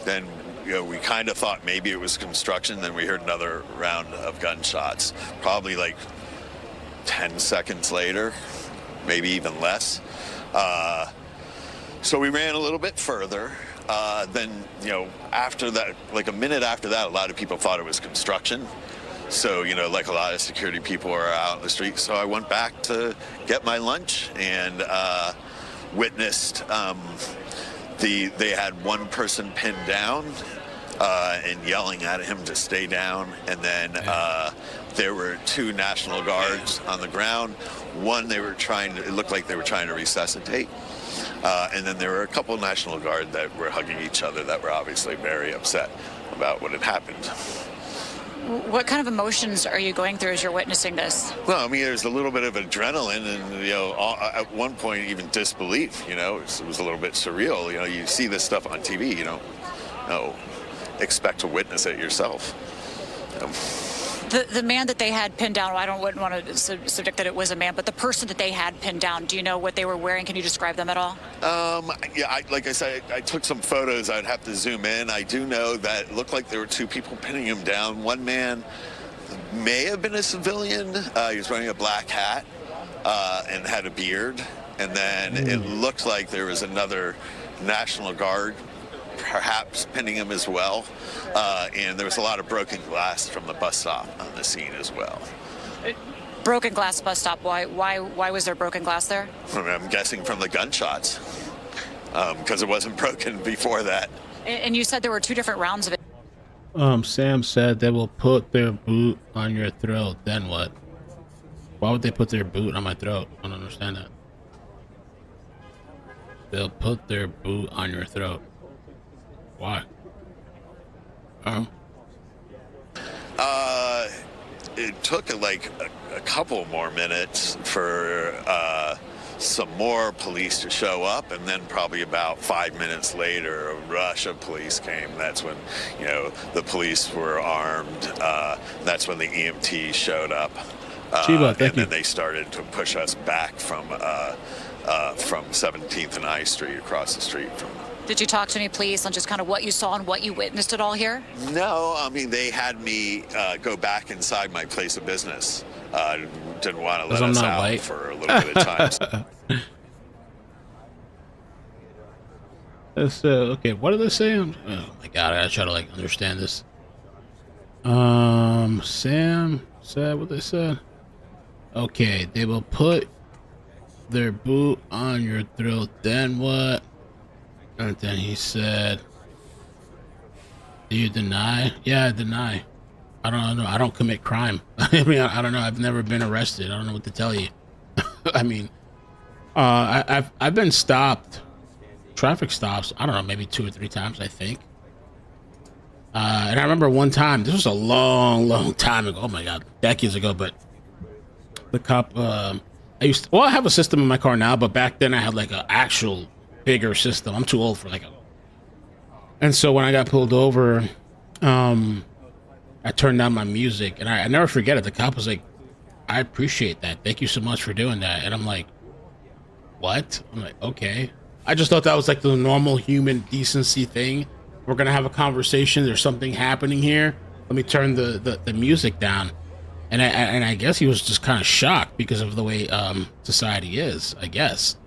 Then we kind of thought maybe it was construction. Then we heard another round of gunshots, probably like 10 seconds later, maybe even less. So we ran a little bit further. Then, after that, like a minute after that, a lot of people thought it was construction. So, like a lot of security people are out in the street. So I went back to get my lunch and witnessed they had one person pinned down and yelling at him to stay down. And then there were 2 National Guards on the ground. One, it looked like they were trying to resuscitate. And then there were a couple of National Guard that were hugging each other that were obviously very upset about what had happened. What kind of emotions are you going through as you're witnessing this? Well, I mean, there's a little bit of adrenaline and, at one point even disbelief, it was a little bit surreal. You see this stuff on TV, you don't expect to witness it yourself. The man that they had pinned down, I wouldn't want to subject that it was a man, but the person that they had pinned down, do you know what they were wearing? Can you describe them at all? Yeah, like I said, I took some photos. I'd have to zoom in. I do know that it looked like there were 2 people pinning him down. One man may have been a civilian. He was wearing a black hat and had a beard. And then it looked like there was another National Guard, perhaps pinning him as well. And there was a lot of broken glass from the bus stop on the scene as well. Broken glass bus stop. Why was there broken glass there? I'm guessing from the gunshots, because it wasn't broken before that. And you said there were 2 different rounds of it. Sam said they will put their boot on your throat. Then what? Why would they put their boot on my throat? I don't understand that. They'll put their boot on your throat. Why? It took like a couple more minutes for some more police to show up, and then probably about 5 minutes later, a rush of police came. That's when, the police were armed. That's when the EMT showed up. Chiba, and then they started to push us back from 17th and I Street across the street from. Did you talk to any police on just kind of what you saw and what you witnessed at all here? No, I mean, they had me go back inside my place of business. Didn't want to let us out white for a little bit of time. Okay, what are they saying? Oh my god, I gotta try to understand this. Sam said what they said. Okay, they will put their boot on your throat, then what? And then he said, do you deny? Yeah, I deny. I don't know. I don't commit crime. I mean, I don't know. I've never been arrested. I don't know what to tell you. I mean, I've been stopped, traffic stops, I don't know, maybe 2 or 3 times, I think. And I remember one time, this was a long time ago. Oh my God, decades ago, but the cop, I have a system in my car now, but back then I had like an actual bigger system. I'm too old for and so when I got pulled over, I turned down my music, and I never forget it. The cop was like, I appreciate that. Thank you so much for doing that. And I'm like, what? I'm like, okay. I just thought that was like the normal human decency thing. We're going to have a conversation. There's something happening here. Let me turn the music down. And I guess he was just kind of shocked because of the way society is, I guess.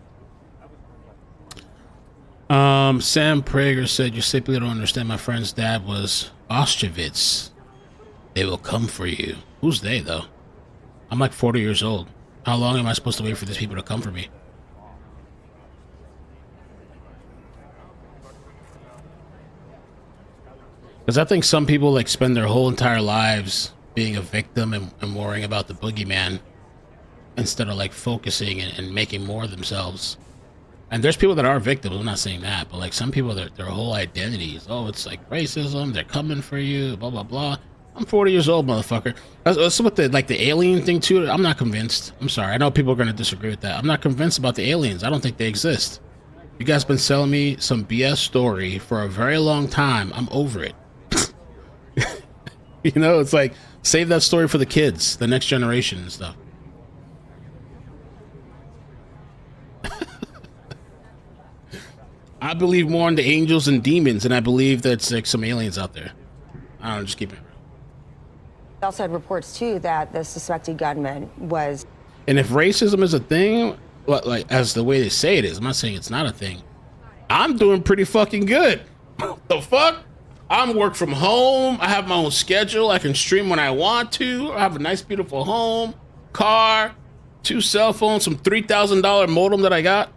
Sam Prager said, you simply don't understand. My friend's dad was Auschwitz. They will come for you. Who's they, though? I'm like 40 years old. How long am I supposed to wait for these people to come for me? Because I think some people spend their whole entire lives being a victim and worrying about the boogeyman instead of focusing and making more of themselves. And there's people that are victims. I'm not saying that, but some people, their whole identity is, oh, it's racism. They're coming for you. Blah blah blah. I'm 40 years old, motherfucker. That's what the alien thing too. I'm not convinced. I'm sorry. I know people are gonna disagree with that. I'm not convinced about the aliens. I don't think they exist. You guys been selling me some BS story for a very long time. I'm over it. It's save that story for the kids, the next generation and stuff. I believe more in the angels and demons, and I believe that's some aliens out there. I don't know, just keep it. We also had reports too that the suspected gunman was. And if racism is a thing, as the way they say it is, I'm not saying it's not a thing. I'm doing pretty fucking good. The fuck? I'm work from home. I have my own schedule. I can stream when I want to. I have a nice, beautiful home, car, 2 cell phones, some $3,000 modem that I got.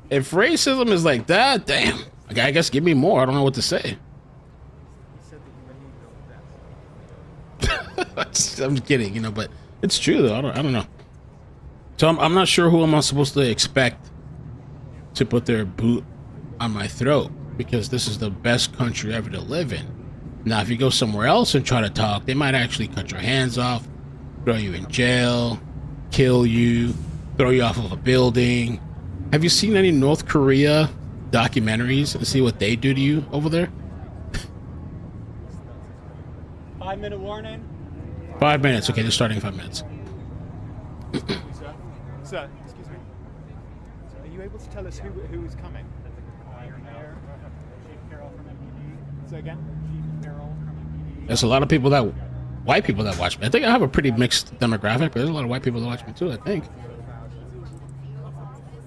If racism is like that, damn. I guess give me more. I don't know what to say. I'm kidding, but it's true though. I don't know. So I'm not sure who am I supposed to expect to put their boot on my throat, because this is the best country ever to live in. Now, if you go somewhere else and try to talk, they might actually cut your hands off, throw you in jail, kill you, throw you off of a building. Have you seen any North Korea documentaries and see what they do to you over there? 5-minute warning. 5 minutes. Okay, they're starting in 5 minutes. Sir, excuse me. Are you able to tell us who is coming? Chief Carroll from MPD. So again, Chief Carroll from MPD. There's a lot of people that white people that watch me. I think I have a pretty mixed demographic, but there's a lot of white people that watch me too, I think.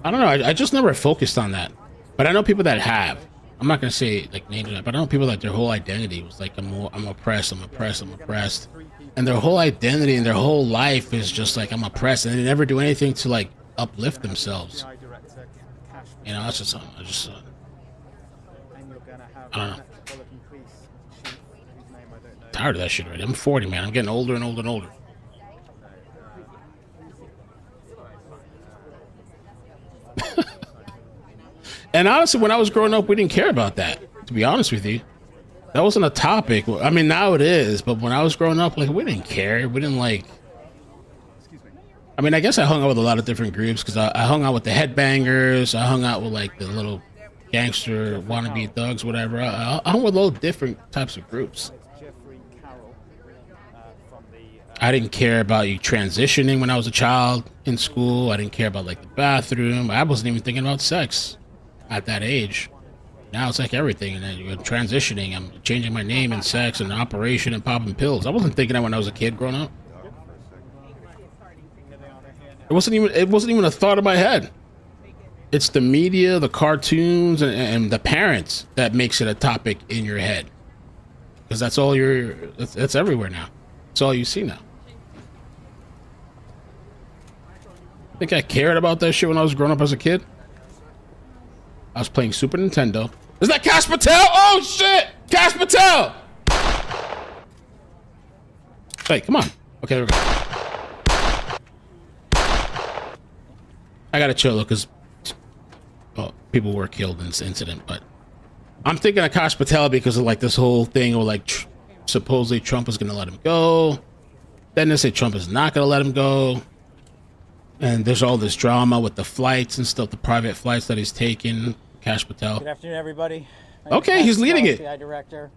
I don't know. I just never focused on that. But I know people that have. I'm not going to say like names, but I know people that their whole identity was like, I'm oppressed. And their whole identity and their whole life is just like, I'm oppressed. And they never do anything to like uplift themselves. You know, that's just something. I don't know. Tired of that shit already. I'm 40, man. I'm getting older and older and older. And honestly, when I was growing up, we didn't care about that. To be honest with you, that wasn't a topic. I mean, now it is. But when I was growing up, like, we didn't care. We didn't like. I mean, I guess I hung out with a lot of different groups because I hung out with the headbangers. I hung out with like the little gangster wannabe thugs, whatever. I hung with all different types of groups. I didn't care about you transitioning when I was a child in school. I didn't care about like the bathroom. I wasn't even thinking about sex at that age. Now it's like everything. And then you're transitioning. I'm changing my name and sex and operation and popping pills. I wasn't thinking that when I was a kid growing up. It wasn't even a thought in my head. It's the media, the cartoons, and the parents that makes it a topic in your head. Because that's all that's everywhere now. That's all you see now. I think I cared about that shit when I was growing up as a kid. I was playing Super Nintendo. Is that Cash Patel? Oh shit! Cash Patel! Hey, come on. Okay, there we go. I gotta chill though, because people were killed in this incident, but I'm thinking of Cash Patel because of like this whole thing where like supposedly Trump was gonna let him go. Then they say Trump is not gonna let him go. And there's all this drama with the flights and stuff, the private flights that he's taking. Cash Patel. Good afternoon, everybody. Okay, he's leading it. FBI Director.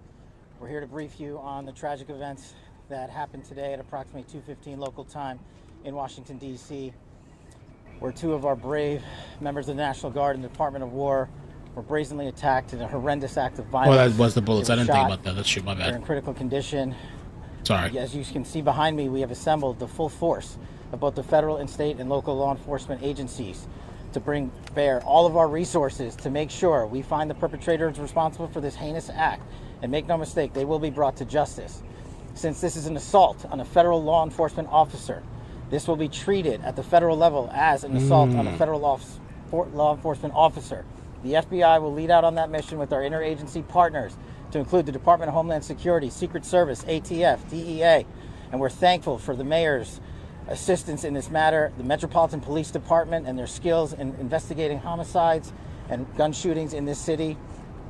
We're here to brief you on the tragic events that happened today at approximately 2:15 local time in Washington, D.C., where two of our brave members of the National Guard and the Department of War were brazenly attacked in a horrendous act of violence. Oh, that was the bullets. I didn't think about that. That's shit, my bad. They're in critical condition. Sorry. As you can see behind me, we have assembled the full force of both the federal and state and local law enforcement agencies to bring bear all of our resources to make sure we find the perpetrators responsible for this heinous act. And make no mistake, they will be brought to justice. Since this is an assault on a federal law enforcement officer, this will be treated at the federal level as an assault on a federal law enforcement officer. The FBI will lead out on that mission with our interagency partners to include the Department of Homeland Security, Secret Service, ATF, DEA, and we're thankful for the mayor's assistance in this matter, the Metropolitan Police Department and their skills in investigating homicides and gun shootings in this city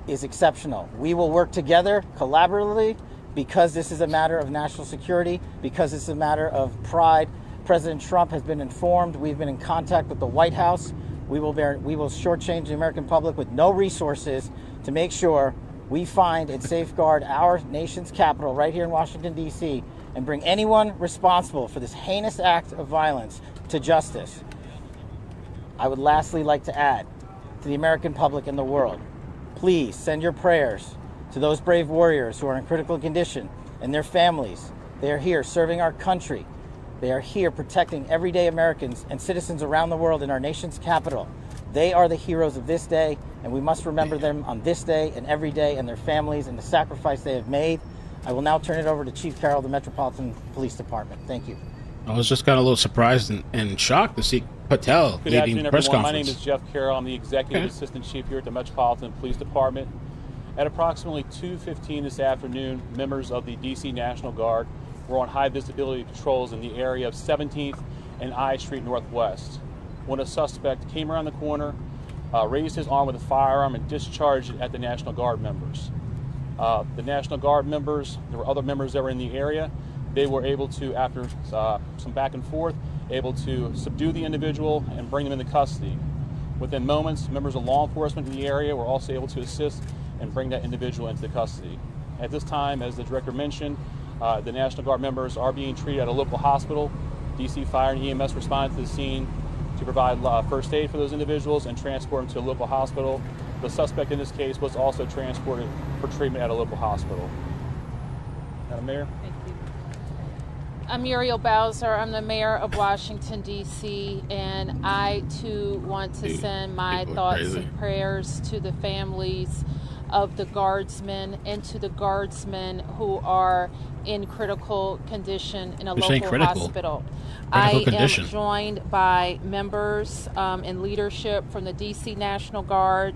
is exceptional. We will work together collaboratively because this is a matter of national security, because it's a matter of pride. President Trump has been informed. We've been in contact with the White House. We will shortchange the American public with no resources to make sure we find and safeguard our nation's capital right here in Washington, D.C., and bring anyone responsible for this heinous act of violence to justice. I would lastly like to add to the American public and the world, please send your prayers to those brave warriors who are in critical condition and their families. They are here serving our country. They are here protecting everyday Americans and citizens around the world in our nation's capital. They are the heroes of this day, and we must remember them on this day and every day, and their families and the sacrifice they have made. I will now turn it over to Chief Carroll of the Metropolitan Police Department. Thank you. I was just kind of a little surprised and shocked to see Patel leading the press conference. My name is Jeff Carroll. I'm the Executive Assistant Chief here at the Metropolitan Police Department. At approximately 2:15 this afternoon, members of the D.C. National Guard were on high visibility patrols in the area of 17th and I Street Northwest when a suspect came around the corner, raised his arm with a firearm, and discharged it at the National Guard members. The National Guard members, there were other members that were in the area. They were able to, after some back and forth, able to subdue the individual and bring him into custody. Within moments, members of law enforcement in the area were also able to assist and bring that individual into custody. At this time, as the director mentioned, the National Guard members are being treated at a local hospital. DC Fire and EMS responded to the scene to provide first aid for those individuals and transport them to a local hospital. The suspect in this case was also transported for treatment at a local hospital. Madam Mayor? Thank you. I'm Muriel Bowser. I'm the mayor of Washington, D.C., and I, too, want to send my thoughts and prayers to the families of the guardsmen and to the guardsmen who are in critical condition in a local hospital. I am joined by members and leadership from the D.C. National Guard,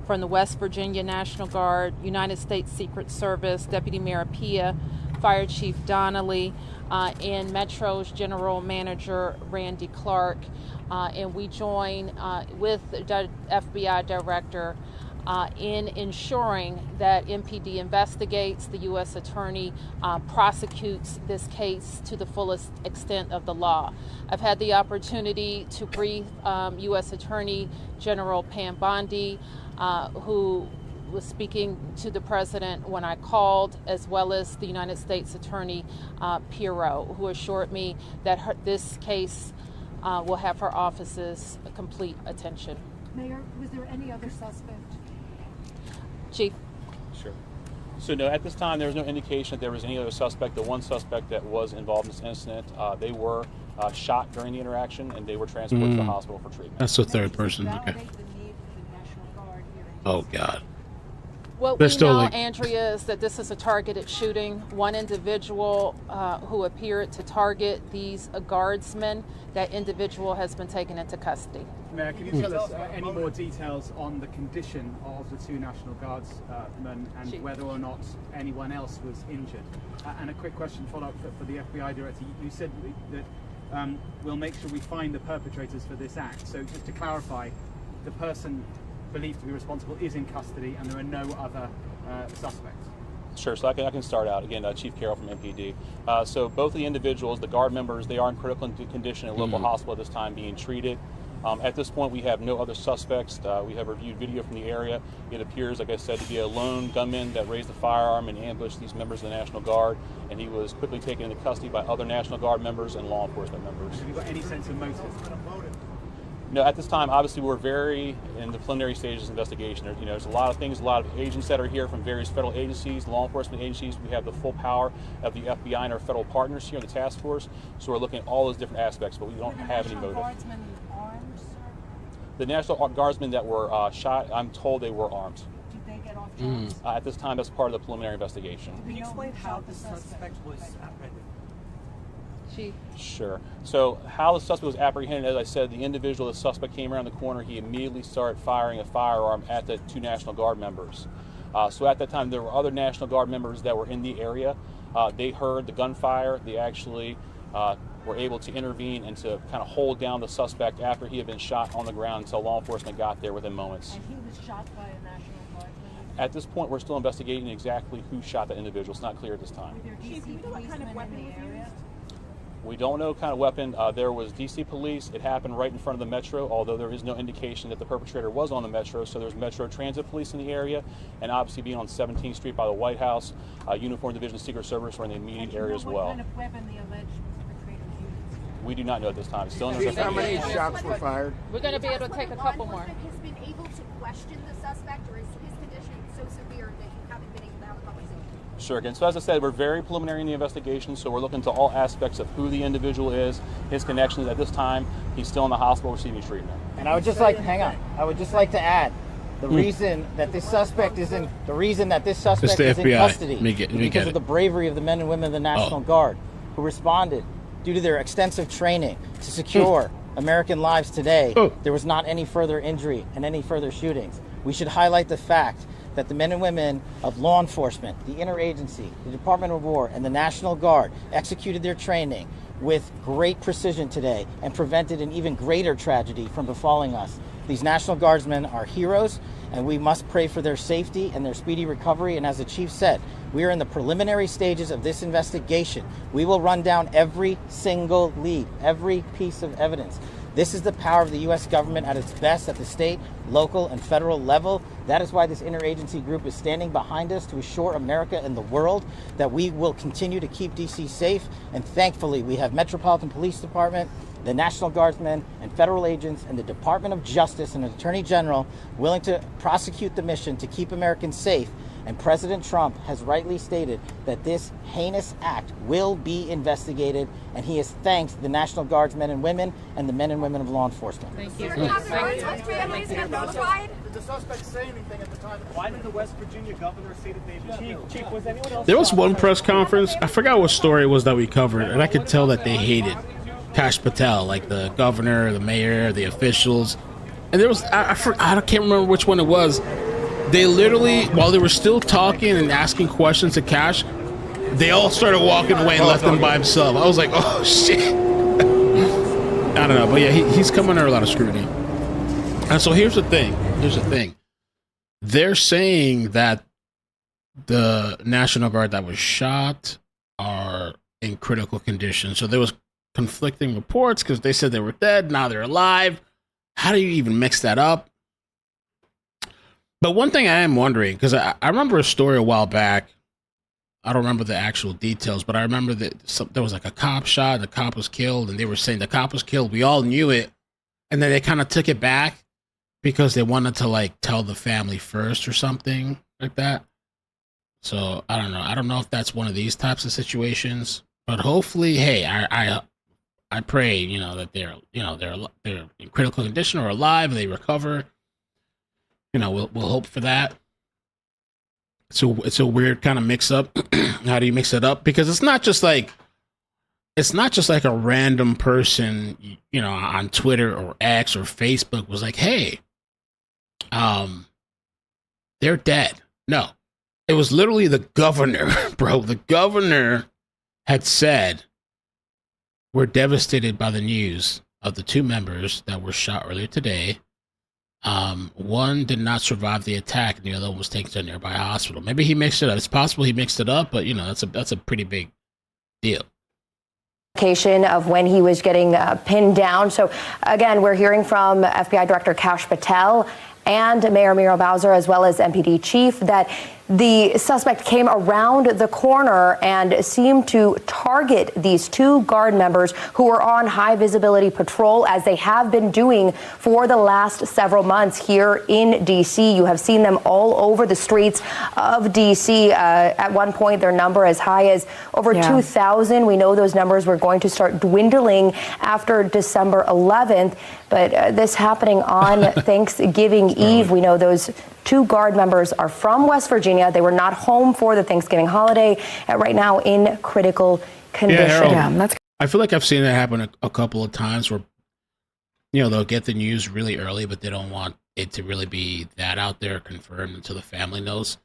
from the West Virginia National Guard, United States Secret Service, Deputy Mayor Pia, Fire Chief Donnelly, and Metro's General Manager Randy Clark, and we join with the FBI Director in ensuring that MPD investigates, the U.S. Attorney prosecutes this case to the fullest extent of the law. I've had the opportunity to brief U.S. Attorney General Pam Bondi, who was speaking to the president when I called, as well as the United States Attorney Pirro, who assured me that this case will have her office's complete attention. Mayor, was there any other suspect? Chief. Sure. So no, at this time there was no indication that there was any other suspect. The one suspect that was involved in this incident, they were shot during the interaction and they were transported to the hospital for treatment. That's the third person. Okay. Oh God. What we know, Andrea, is that this is a targeted shooting. One individual who appeared to target these guardsmen, that individual has been taken into custody. Mayor, can you tell us any more details on the condition of the two National Guardsmen and whether or not anyone else was injured? And a quick question follow-up for the FBI Director. You said that we'll make sure we find the perpetrators for this act. So just to clarify, the person believed to be responsible is in custody and there are no other suspects. Sure, so I can start out. Again, Chief Carroll from MPD. So both of the individuals, the guard members, they are in critical condition in a local hospital at this time being treated. At this point, we have no other suspects. We have reviewed video from the area. It appears, like I said, to be a lone gunman that raised a firearm and ambushed these members of the National Guard, and he was quickly taken into custody by other National Guard members and law enforcement members. Have you got any sense of motive? No, at this time, obviously, we're very in the preliminary stages of investigation. There's a lot of things, a lot of agents that are here from various federal agencies, law enforcement agencies. We have the full power of the FBI and our federal partners here in the task force. So we're looking at all those different aspects, but we don't have any motive. The National Guardsmen that were shot, I'm told they were armed. Did they get off drugs? At this time, that's part of the preliminary investigation. Can you explain how the suspect was apprehended? Sure. So how the suspect was apprehended, as I said, the individual, the suspect came around the corner. He immediately started firing a firearm at the two National Guard members. So at that time, there were other National Guard members that were in the area. They heard the gunfire. They actually were able to intervene and to kind of hold down the suspect after he had been shot on the ground until law enforcement got there within moments. And he was shot by a National Guard member? At this point, we're still investigating exactly who shot that individual. It's not clear at this time. Chief, do you know what kind of weapon was used? We don't know what kind of weapon. There was DC police. It happened right in front of the Metro, although there is no indication that the perpetrator was on the Metro. So there's Metro Transit Police in the area, and obviously being on 17th Street by the White House, Uniform Division Secret Service were in the immediate area as well. What kind of weapon the alleged perpetrator used? We do not know at this time. It's still in How many shots were fired? We're going to be able to take a couple more. Has been able to question the suspect, or is his condition so severe that you haven't been able to have a conversation? Sure. Again, so as I said, we're very preliminary in the investigation, so we're looking to all aspects of who the individual is, his connections. At this time, he's still in the hospital receiving treatment. And I would just like, hang on, I would just like to add, the reason that this suspect is in custody because of the bravery of the men and women of the National Guard who responded due to their extensive training to secure American lives today. There was not any further injury and any further shootings. We should highlight the fact that the men and women of law enforcement, the interagency, the Department of War, and the National Guard executed their training with great precision today and prevented an even greater tragedy from befalling us. These National Guardsmen are heroes, and we must pray for their safety and their speedy recovery. And as the Chief said, we are in the preliminary stages of this investigation. We will run down every single lead, every piece of evidence. This is the power of the U.S. government at its best at the state, local, and federal level. That is why this interagency group is standing behind us to assure America and the world that we will continue to keep D.C. safe. And thankfully, we have Metropolitan Police Department, the National Guardsmen, and federal agents, and the Department of Justice and the Attorney General willing to prosecute the mission to keep Americans safe And President Trump has rightly stated that this heinous act will be investigated, and he has thanked the National Guardsmen and women and the men and women of law enforcement. Thank you. Did the suspect say anything at the time? Why did the West Virginia governor say that they Chief, was anyone else? There was one press conference. I forgot what story it was that we covered, and I could tell that they hated Kash Patel, like the governor, the mayor, the officials. And there was, I can't remember which one it was. They literally, while they were still talking and asking questions to Kash, they all started walking away and left him by himself. I was like, oh shit. I don't know, but yeah, he's coming under a lot of scrutiny. And so here's the thing. They're saying that the National Guard that was shot are in critical condition. So there was conflicting reports because they said they were dead, now they're alive. How do you even mix that up? But one thing I am wondering, because I remember a story a while back. I don't remember the actual details, but I remember that there was like a cop shot, the cop was killed, and they were saying the cop was killed. We all knew it. And then they kind of took it back because they wanted to like tell the family first or something like that. So I don't know. I don't know if that's one of these types of situations, but hopefully, hey, I pray, that they're in critical condition or alive, they recover. We'll hope for that. So it's a weird kind of mix up. How do you mix it up? Because it's not just like a random person, on Twitter or X or Facebook was like, hey, they're dead. No, it was literally the governor, bro. The governor had said, we're devastated by the news of the two members that were shot earlier today. One did not survive the attack, and the other one was taken to a nearby hospital. Maybe he mixed it up. It's possible he mixed it up, but that's a pretty big deal. Of when he was getting pinned down. So again, we're hearing from FBI Director Kash Patel and Mayor Muriel Bowser, as well as MPD Chief, that the suspect came around the corner and seemed to target these two guard members who were on high visibility patrol, as they have been doing for the last several months here in D.C. You have seen them all over the streets of D.C. At one point, their number as high as over 2,000. We know those numbers were going to start dwindling after December 11th. But this happening on Thanksgiving Eve. We know those two guard members are from West Virginia. They were not home for the Thanksgiving holiday, right now in critical condition. I feel like I've seen that happen a couple of times where, they'll get the news really early, but they don't want it to really be that out there confirmed until the family knows.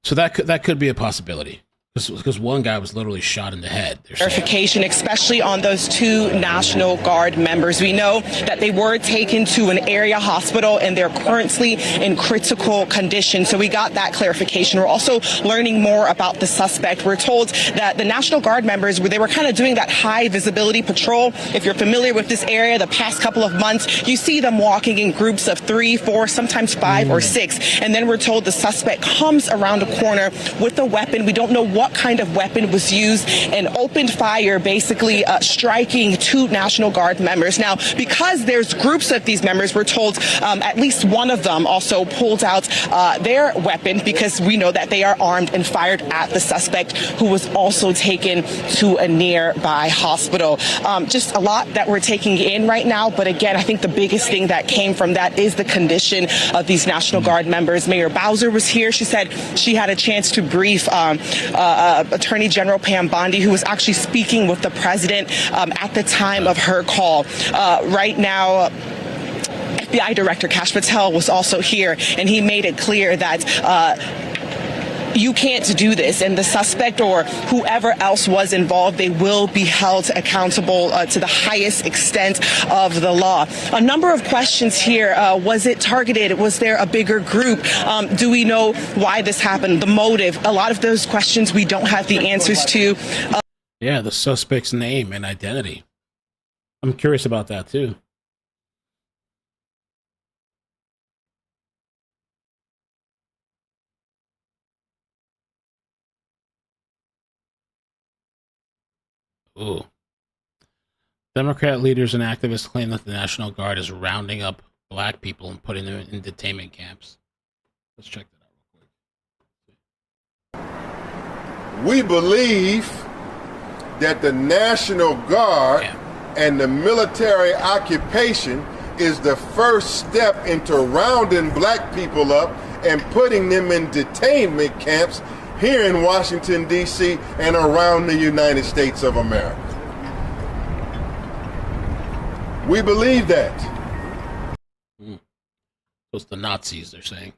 So that could be a possibility. Because one guy was literally shot in the head. Verification, especially on those two National Guard members. We know that they were taken to an area hospital and they're currently in critical condition. So we got that clarification. We're also learning more about the suspect. We're told that the National Guard members, they were kind of doing that high visibility patrol. If you're familiar with this area, the past couple of months, you see them walking in groups of 3, 4, sometimes 5 or 6. And then we're told the suspect comes around a corner with a weapon. We don't know what kind of weapon was used, and opened fire, basically striking two National Guard members. Now, because there's groups of these members, we're told at least one of them also pulled out their weapon, because we know that they are armed, and fired at the suspect, who was also taken to a nearby hospital. Just a lot that we're taking in right now, but again, I think the biggest thing that came from that is the condition of these National Guard members. Mayor Bowser was here. She said she had a chance to brief Attorney General Pam Bondi, who was actually speaking with the president at the time of her call. Right now, FBI Director Kash Patel was also here, and he made it clear that you can't do this, and the suspect or whoever else was involved, they will be held accountable to the highest extent of the law. A number of questions here. Was it targeted? Was there a bigger group? Do we know why this happened? The motive? A lot of those questions we don't have the answers to. Yeah, the suspect's name and identity. I'm curious about that too. Ooh. Democrat leaders and activists claim that the National Guard is rounding up black people and putting them in detainment camps. Let's check that out real quick. We believe that the National Guard and the military occupation is the first step into rounding black people up and putting them in detainment camps here in Washington, D.C. and around the United States of America. We believe that. Those the Nazis, they're saying.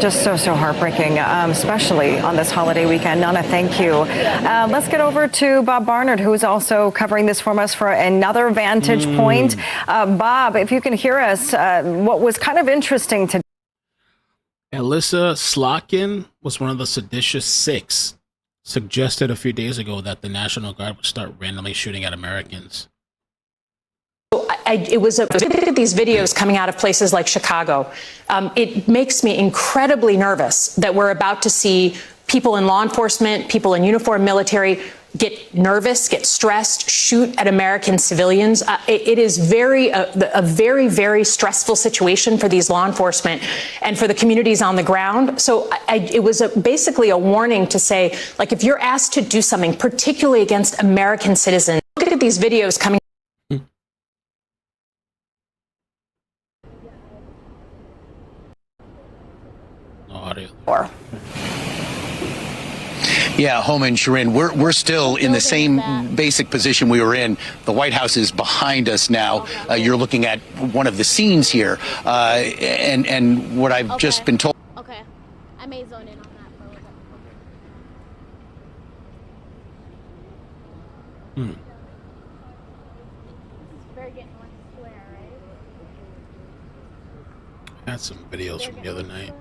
Just so heartbreaking, especially on this holiday weekend. Nana, thank you. Let's get over to Bob Barnard, who's also covering this for us for another vantage point. Bob, if you can hear us, what was kind of interesting today. Alyssa Slotkin was one of the seditious six, suggested a few days ago that the National Guard would start randomly shooting at Americans. These videos coming out of places like Chicago. It makes me incredibly nervous that we're about to see people in law enforcement, people in uniform military get nervous, get stressed, shoot at American civilians. It is a very, very stressful situation for these law enforcement and for the communities on the ground. So it was basically a warning to say, like, if you're asked to do something, particularly against American citizens, look at these videos coming. Yeah, Homa and Sharin, we're still in the same basic position we were in. The White House is behind us now. You're looking at one of the scenes here, and what I've just been told. Okay, I may zone in on that for a little bit. Farragut North Square, right? I had some videos from the other night.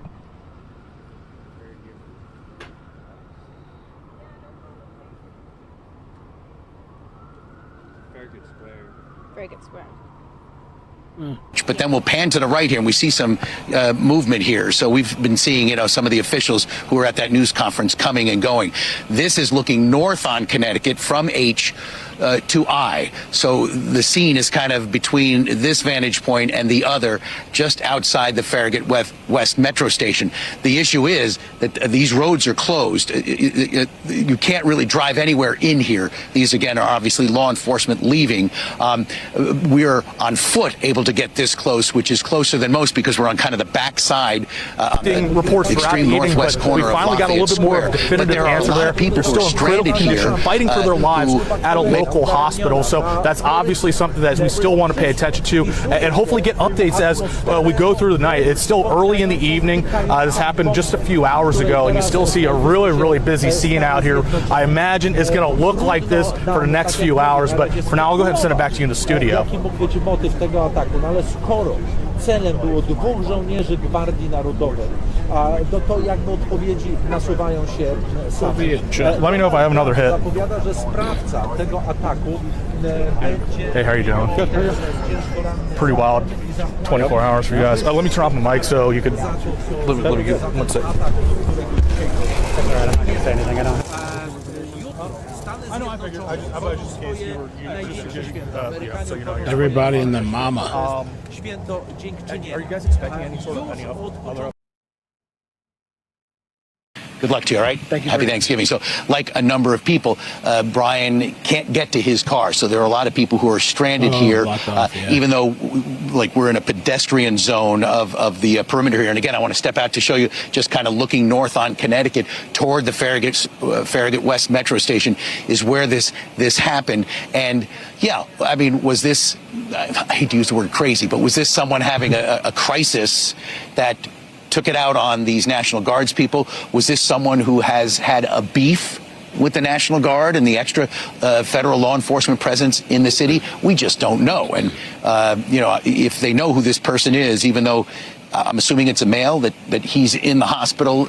Farragut Square. But then we'll pan to the right here, and we see some movement here. So we've been seeing, some of the officials who were at that news conference coming and going. This is looking north on Connecticut from H to I. So the scene is kind of between this vantage point and the other, just outside the Farragut West Metro Station. The issue is that these roads are closed. You can't really drive anywhere in here. These, again, are obviously law enforcement leaving. We're on foot able to get this close, which is closer than most because we're on kind of the back side, reports extreme northwest corner we finally of got a little bit more Square. definitive But there are answer a lot there. of people They're who still are in critical stranded here, condition, fighting for their lives at a local hospital. So that's obviously something that we still want to pay attention to and hopefully get updates as we go through the night. It's still early in the evening. This happened just a few hours ago, and you still see a really, really busy scene out here. I imagine it's going to look like this for the next few hours, but for now, I'll go ahead and send it back to you in the studio. Celem było 2 żołnierzy Gwardii Narodowej. To jakby odpowiedzi nasuwają się same. Let me know if I have another hit. Zapowiada, że sprawca tego ataku będzie... Hey, how are you doing? Pretty wild 24 hours for you guys. Let me turn off the mic so you could... Let me get one sec. I can't say anything, I know. I know, I figured. I thought just in case you were, so you know. Everybody in the mama. Are you guys expecting any other? Good luck to you, all right? Thank you. Happy Thanksgiving. So, like a number of people, Brian can't get to his car. So there are a lot of people who are stranded here, even though, like, we're in a pedestrian zone of the perimeter here. And again, I want to step out to show you, just kind of looking north on Connecticut toward the Farragut West Metro Station is where this happened. And yeah, I mean, was this, I hate to use the word crazy, but was this someone having a crisis that took it out on these National Guards people? Was this someone who has had a beef with the National Guard and the extra federal law enforcement presence in the city? We just don't know. And, if they know who this person is, even though I'm assuming it's a male, that he's in the hospital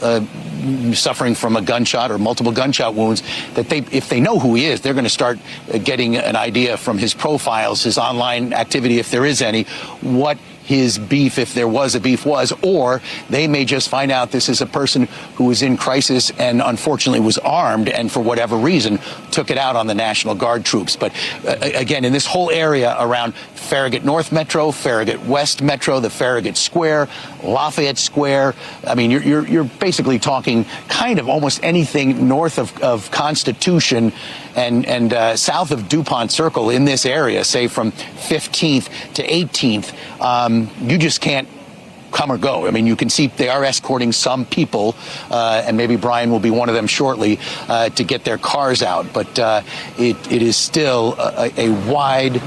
suffering from a gunshot or multiple gunshot wounds, that if they know who he is, they're going to start getting an idea from his profiles, his online activity, if there is any, what his beef, if there was a beef, was, or they may just find out this is a person who was in crisis and unfortunately was armed and for whatever reason took it out on the National Guard troops. But again, in this whole area around Farragut North Metro, Farragut West Metro, the Farragut Square, Lafayette Square, I mean, you're basically talking kind of almost anything north of Constitution and south of DuPont Circle in this area, say from 15th to 18th, you just can't come or go. I mean, you can see they are escorting some people, and maybe Brian will be one of them shortly, to get their cars out. But it is still a wide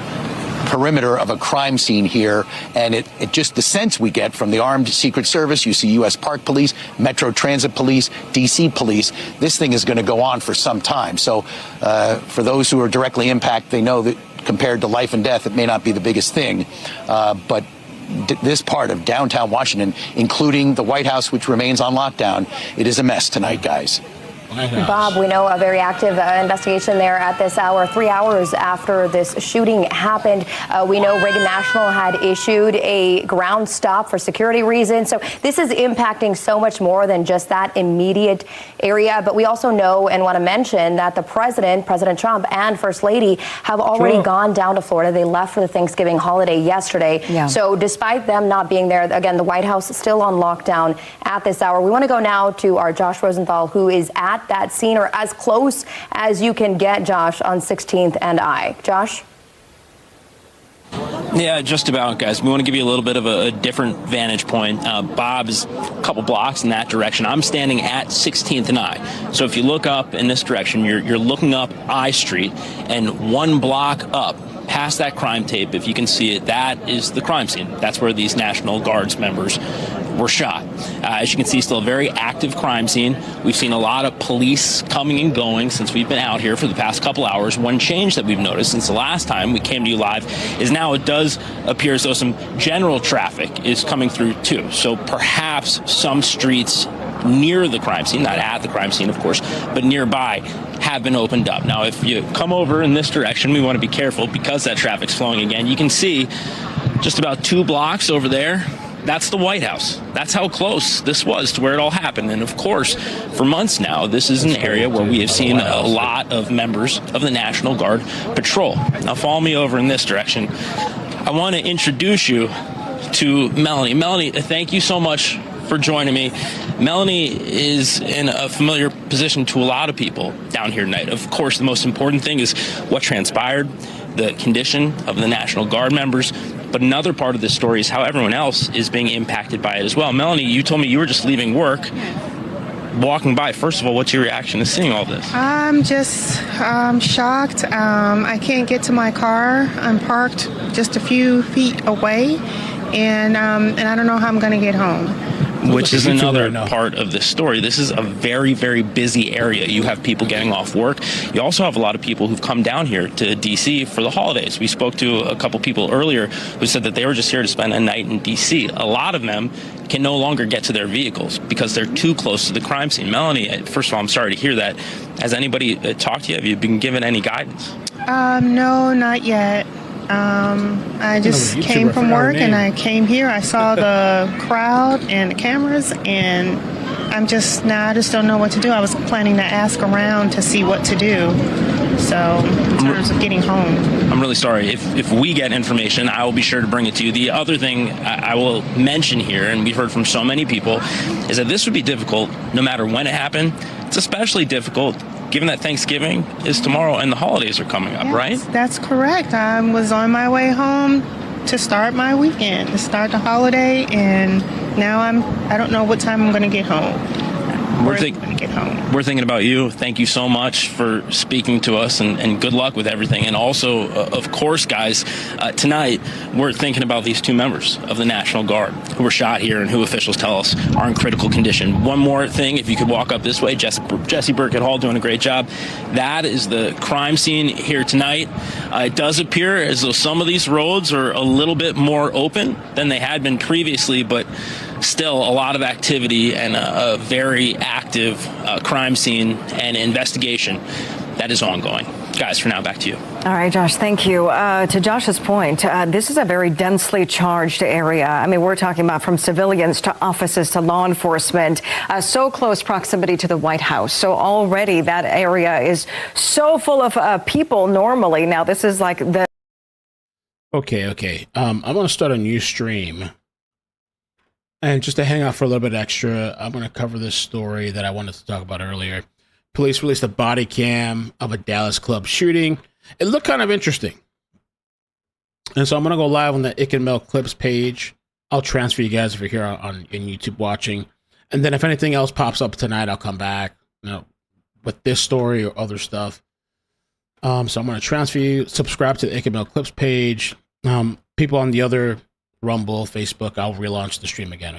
perimeter of a crime scene here, and it just the sense we get from the armed Secret Service, you see U.S. Park Police, Metro Transit Police, D.C. Police, this thing is going to go on for some time. So for those who are directly impacted, they know that compared to life and death, it may not be the biggest thing, but this part of downtown Washington, including the White House, which remains on lockdown, it is a mess tonight, guys. Bob, we know a very active investigation there at this hour, 3 hours after this shooting happened. We know Reagan National had issued a ground stop for security reasons. So this is impacting so much more than just that immediate area. But we also know and want to mention that the President Trump, and First Lady have already gone down to Florida. They left for the Thanksgiving holiday yesterday. Yeah. So despite them not being there, again, the White House is still on lockdown at this hour. We want to go now to our Josh Rosenthal, who is at that scene, or as close as you can get, Josh, on 16th and I. Josh? Yeah, just about, guys. We want to give you a little bit of a different vantage point. Bob is a couple blocks in that direction. I'm standing at 16th and I. So if you look up in this direction, you're looking up I Street, and one block up past that crime tape, if you can see it, that is the crime scene. That's where these National Guards members were shot. As you can see, still a very active crime scene. We've seen a lot of police coming and going since we've been out here for the past couple hours. One change that we've noticed since the last time we came to you live is now it does appear as though some general traffic is coming through too. So perhaps some streets near the crime scene, not at the crime scene, of course, but nearby, have been opened up. Now, if you come over in this direction, we want to be careful because that traffic's flowing again. You can see just about 2 blocks over there. That's the White House. That's how close this was to where it all happened. And of course, for months now, this is an area where we have seen a lot of members of the National Guard patrol. Now follow me over in this direction. I want to introduce you to Melanie. Melanie, thank you so much for joining me. Melanie is in a familiar position to a lot of people down here tonight. Of course, the most important thing is what transpired, the condition of the National Guard members. But another part of this story is how everyone else is being impacted by it as well. Melanie, you told me you were just leaving work, walking by. First of all, what's your reaction to seeing all this? I'm just shocked. I can't get to my car. I'm parked just a few feet away, and I don't know how I'm going to get home. Which is another part of this story. This is a very, very busy area. You have people getting off work. You also have a lot of people who've come down here to D.C. for the holidays. We spoke to a couple people earlier who said that they were just here to spend a night in D.C. A lot of them can no longer get to their vehicles because they're too close to the crime scene. Melanie, first of all, I'm sorry to hear that. Has anybody talked to you? Have you been given any guidance? No, not yet. I just came from work and I came here. I saw the crowd and the cameras, and I just don't know what to do. I was planning to ask around to see what to do. So in terms of getting home. I'm really sorry. If we get information, I will be sure to bring it to you. The other thing I will mention here, and we've heard from so many people, is that this would be difficult no matter when it happened. It's especially difficult given that Thanksgiving is tomorrow and the holidays are coming up, right? That's correct. I was on my way home to start my weekend, to start the holiday, and now I don't know what time I'm going to get home. We're thinking about you. Thank you so much for speaking to us, and good luck with everything. And also, of course, guys, tonight we're thinking about these 2 members of the National Guard who were shot here and who officials tell us are in critical condition. One more thing, if you could walk up this way, Jesse Burkett Hall doing a great job. That is the crime scene here tonight. It does appear as though some of these roads are a little bit more open than they had been previously, but still a lot of activity and a very active crime scene and investigation that is ongoing. Guys, for now, back to you. All right, Josh, thank you. To Josh's point, this is a very densely charged area. I mean, we're talking about from civilians to offices to law enforcement, so close proximity to the White House. So already that area is so full of people normally. Now, this is like the... Okay. I'm going to start a new stream. And just to hang out for a little bit extra, I'm going to cover this story that I wanted to talk about earlier. Police released a body cam of a Dallas club shooting. It looked kind of interesting. And so I'm going to go live on the iCkEdMeL clips page. I'll transfer you guys if you're here on YouTube watching. And then if anything else pops up tonight, I'll come back, with this story or other stuff. So I'm going to transfer you. Subscribe to the iCkEdMeL clips page. People on the other Rumble, Facebook, I'll relaunch the stream again.